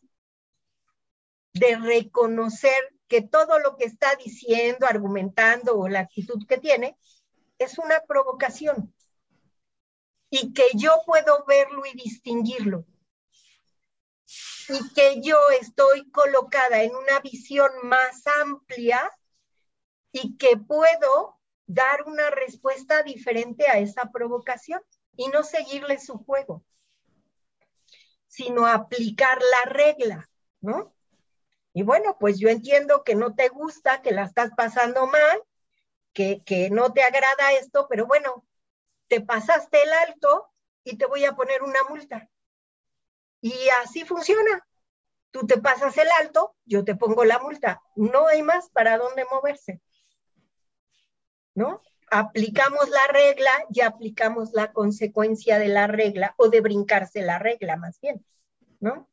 [SPEAKER 1] de reconocer que todo lo que está diciendo, argumentando o la actitud que tiene es una provocación. y que yo puedo verlo y distinguirlo. Y que yo estoy colocada en una visión más amplia y que puedo dar una respuesta diferente a esa provocación y no seguirle su juego, sino aplicar la regla, ¿no? Y bueno, pues yo entiendo que no te gusta, que la estás pasando mal, que no te agrada esto, pero bueno, te pasaste el alto y te voy a poner una multa. Y así funciona. Tú te pasas el alto, yo te pongo la multa. No hay más para dónde moverse, ¿no? Aplicamos la regla y aplicamos la consecuencia de la regla, o de brincarse la regla más bien, ¿no?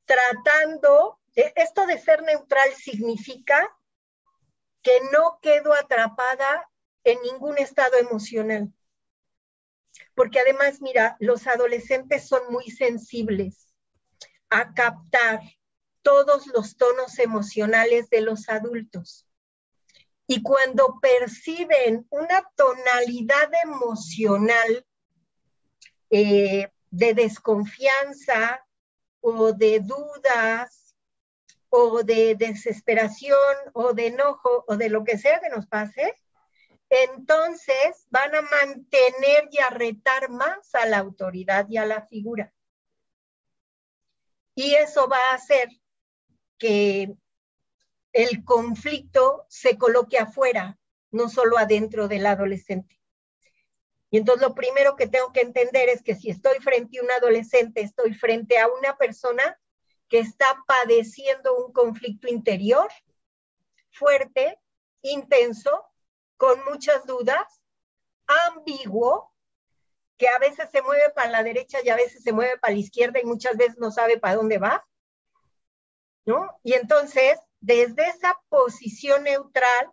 [SPEAKER 1] Tratando, esto de ser neutral significa que no quedo atrapada en ningún estado emocional. Porque además, mira, los adolescentes son muy sensibles a captar todos los tonos emocionales de los adultos. Y cuando perciben una tonalidad emocional de desconfianza o de dudas o de desesperación o de enojo o de lo que sea que nos pase, entonces van a mantener y a retar más a la autoridad y a la figura. Y eso va a hacer que el conflicto se coloque afuera, no solo adentro del adolescente. Y entonces lo primero que tengo que entender es que si estoy frente a un adolescente, estoy frente a una persona que está padeciendo un conflicto interior fuerte, intenso, con muchas dudas, ambiguo, que a veces se mueve para la derecha y a veces se mueve para la izquierda y muchas veces no sabe para dónde va, ¿no? Y entonces, desde esa posición neutral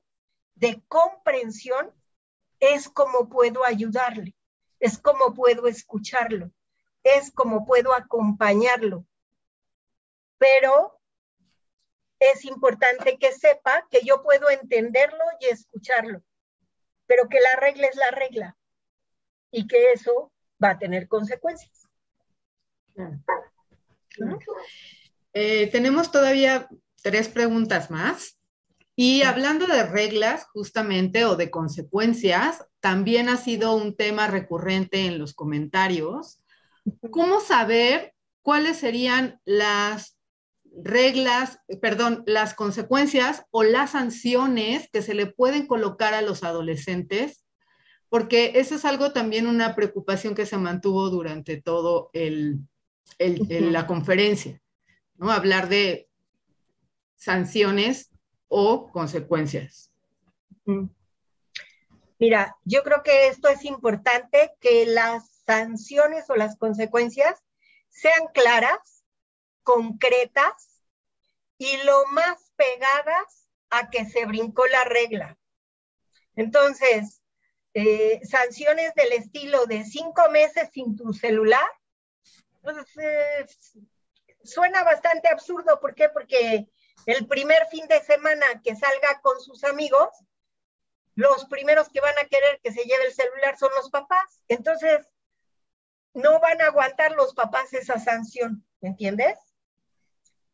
[SPEAKER 1] de comprensión, es como puedo ayudarle, es como puedo escucharlo, es como puedo acompañarlo. Pero es importante que sepa que yo puedo entenderlo y escucharlo, pero que la regla es la regla y que eso va a tener consecuencias.
[SPEAKER 2] ¿No? Tenemos todavía 3 preguntas más. Y hablando de reglas, justamente, o de consecuencias, también ha sido un tema recurrente en los comentarios. ¿Cómo saber cuáles serían las reglas, perdón, las consecuencias o las sanciones que se le pueden colocar a los adolescentes? Porque eso es algo también, una preocupación que se mantuvo durante todo la conferencia, ¿no? Hablar de sanciones o consecuencias.
[SPEAKER 1] Mira, yo creo que esto es importante, que las sanciones o las consecuencias sean claras, concretas y lo más pegadas a que se brincó la regla. Entonces, sanciones del estilo de 5 meses sin tu celular, pues suena bastante absurdo. ¿Por qué? Porque el primer fin de semana que salga con sus amigos, los primeros que van a querer que se lleve el celular son los papás. Entonces, no van a aguantar los papás esa sanción, ¿me entiendes?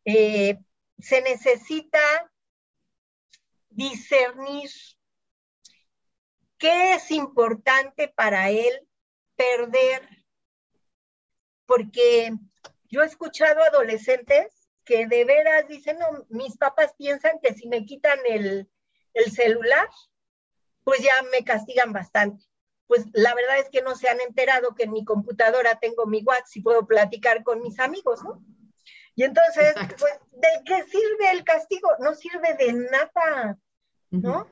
[SPEAKER 1] Se necesita discernir qué es importante para él perder, porque yo he escuchado adolescentes que de veras dicen, no, mis papás piensan que si me quitan el celular, pues ya me castigan bastante. Pues la verdad es que no se han enterado que en mi computadora tengo mi WhatsApp y puedo platicar con mis amigos, ¿no? Y entonces, pues, ¿de qué sirve el castigo? No sirve de nada, ¿no?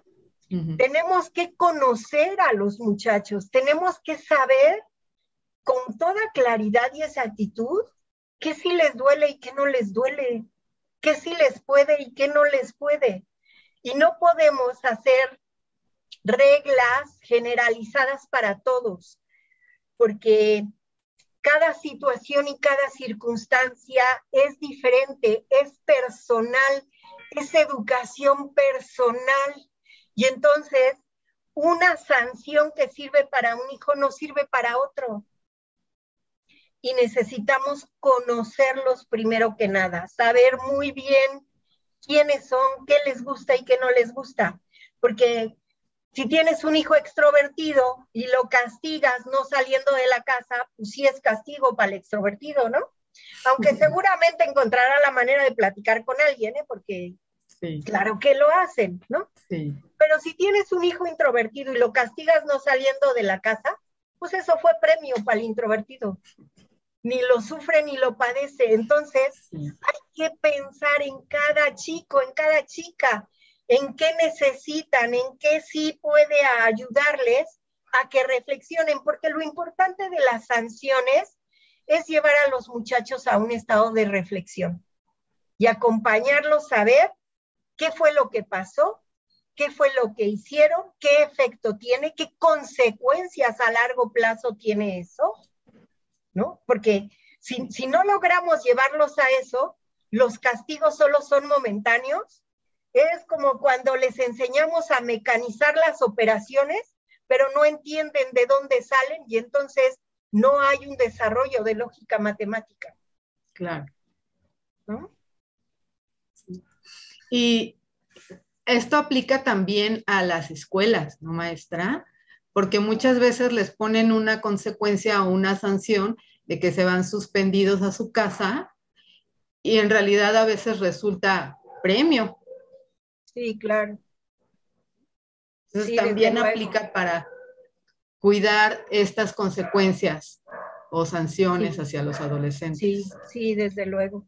[SPEAKER 1] Tenemos que conocer a los muchachos, tenemos que saber con toda claridad y exactitud qué sí les duele y qué no les duele, qué sí les puede y qué no les puede. Y no podemos hacer reglas generalizadas para todos, porque cada situación y cada circunstancia es diferente, es personal, es educación personal. Y entonces, una sanción que sirve para un hijo no sirve para otro. Y necesitamos conocerlos primero que nada, saber muy bien quiénes son, qué les gusta y qué no les gusta. Porque si tienes un hijo extrovertido y lo castigas no saliendo de la casa, pues sí es castigo para el extrovertido, ¿no? Aunque seguramente encontrará la manera de platicar con alguien, ¿eh? Porque sí, claro que lo hacen, ¿no?
[SPEAKER 2] Sí.
[SPEAKER 1] Pero si tienes un hijo introvertido y lo castigas no saliendo de la casa, pues eso fue premio para el introvertido. Ni lo sufre ni lo padece. Entonces, sí, hay que pensar en cada chico, en cada chica, en qué necesitan, en qué sí puede ayudarles a que reflexionen, porque lo importante de las sanciones es llevar a los muchachos a un estado de reflexión y acompañarlos a ver qué fue lo que pasó, qué fue lo que hicieron, qué efecto tiene, qué consecuencias a largo plazo tiene eso, ¿no? Porque si no logramos llevarlos a eso, los castigos solo son momentáneos. Es como cuando les enseñamos a mecanizar las operaciones, pero no entienden de dónde salen y entonces no hay un desarrollo de lógica matemática.
[SPEAKER 2] Claro. ¿No? Sí. Y esto aplica también a las escuelas, ¿no, maestra? Porque muchas veces les ponen una consecuencia o una sanción de que se van suspendidos a su casa y en realidad a veces resulta premio.
[SPEAKER 1] Sí, claro.
[SPEAKER 2] Entonces sí, también aplica para cuidar estas consecuencias o sanciones sí, hacia los adolescentes.
[SPEAKER 1] Sí, sí, desde luego.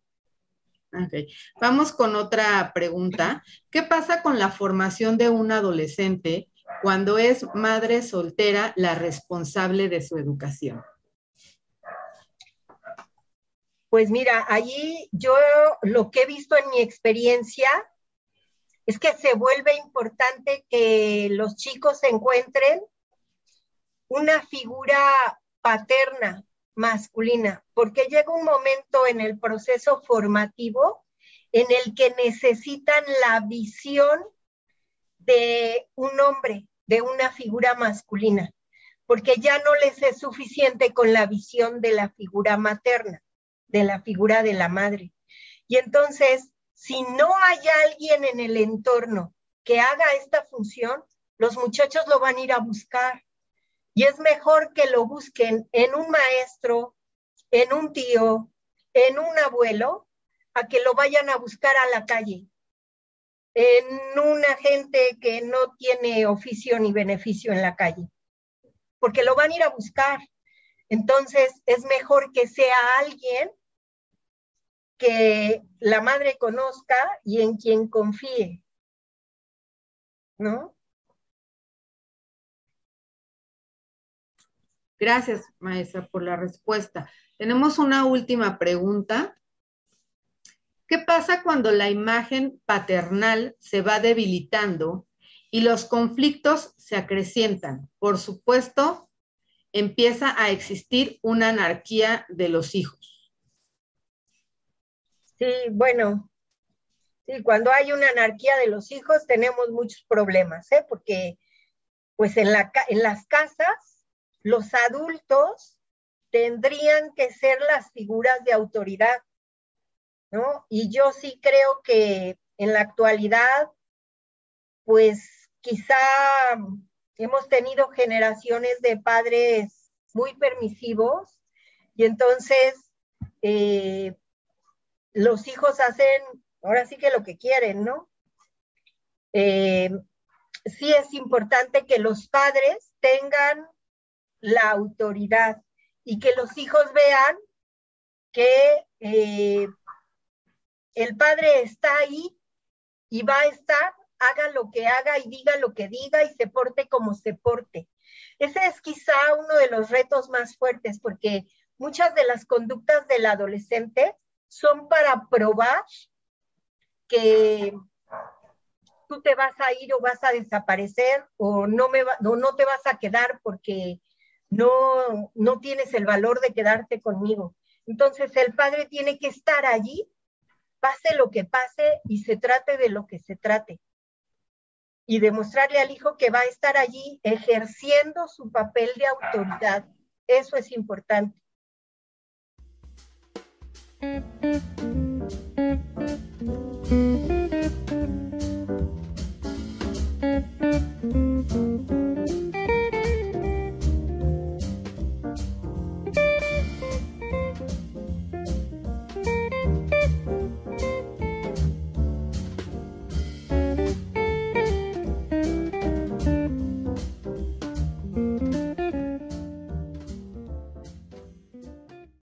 [SPEAKER 2] Okay. Vamos con otra pregunta. ¿Qué pasa con la formación de un adolescente cuando es madre soltera la responsable de su educación?
[SPEAKER 1] Pues mira, allí yo lo que he visto en mi experiencia es que se vuelve importante que los chicos encuentren una figura paterna, masculina, porque llega un momento en el proceso formativo en el que necesitan la visión de un hombre, de una figura masculina, porque ya no les es suficiente con la visión de la figura materna, de la figura de la madre. Y entonces, si no hay alguien en el entorno que haga esta función, los muchachos lo van a ir a buscar. Y es mejor que lo busquen en un maestro, en un tío, en un abuelo, a que lo vayan a buscar a la calle, en una gente que no tiene oficio ni beneficio en la calle, porque lo van a ir a buscar. Entonces, es mejor que sea alguien que la madre conozca y en quien confíe, ¿no?
[SPEAKER 2] Gracias, maestra, por la respuesta. Tenemos una última pregunta. ¿Qué pasa cuando la imagen paternal se va debilitando y los conflictos se acrecientan? Por supuesto, empieza a existir una anarquía de los hijos.
[SPEAKER 1] Sí, bueno, sí, cuando hay una anarquía de los hijos tenemos muchos problemas, ¿eh? Porque pues en las casas los adultos tendrían que ser las figuras de autoridad, ¿no? Y yo sí creo que en la actualidad, pues quizá hemos tenido generaciones de padres muy permisivos y entonces los hijos hacen ahora sí que lo que quieren, ¿no? Sí es importante que los padres tengan la autoridad y que los hijos vean que el padre está ahí y va a estar, haga lo que haga y diga lo que diga y se porte como se porte. Ese es quizá uno de los retos más fuertes porque muchas de las conductas del adolescente son para probar que tú te vas a ir o vas a desaparecer o no te vas a quedar porque no tienes el valor de quedarte conmigo. Entonces el padre tiene que estar allí, pase lo que pase y se trate de lo que se trate. y demostrarle al hijo que va a estar allí ejerciendo su papel de autoridad. Eso es importante.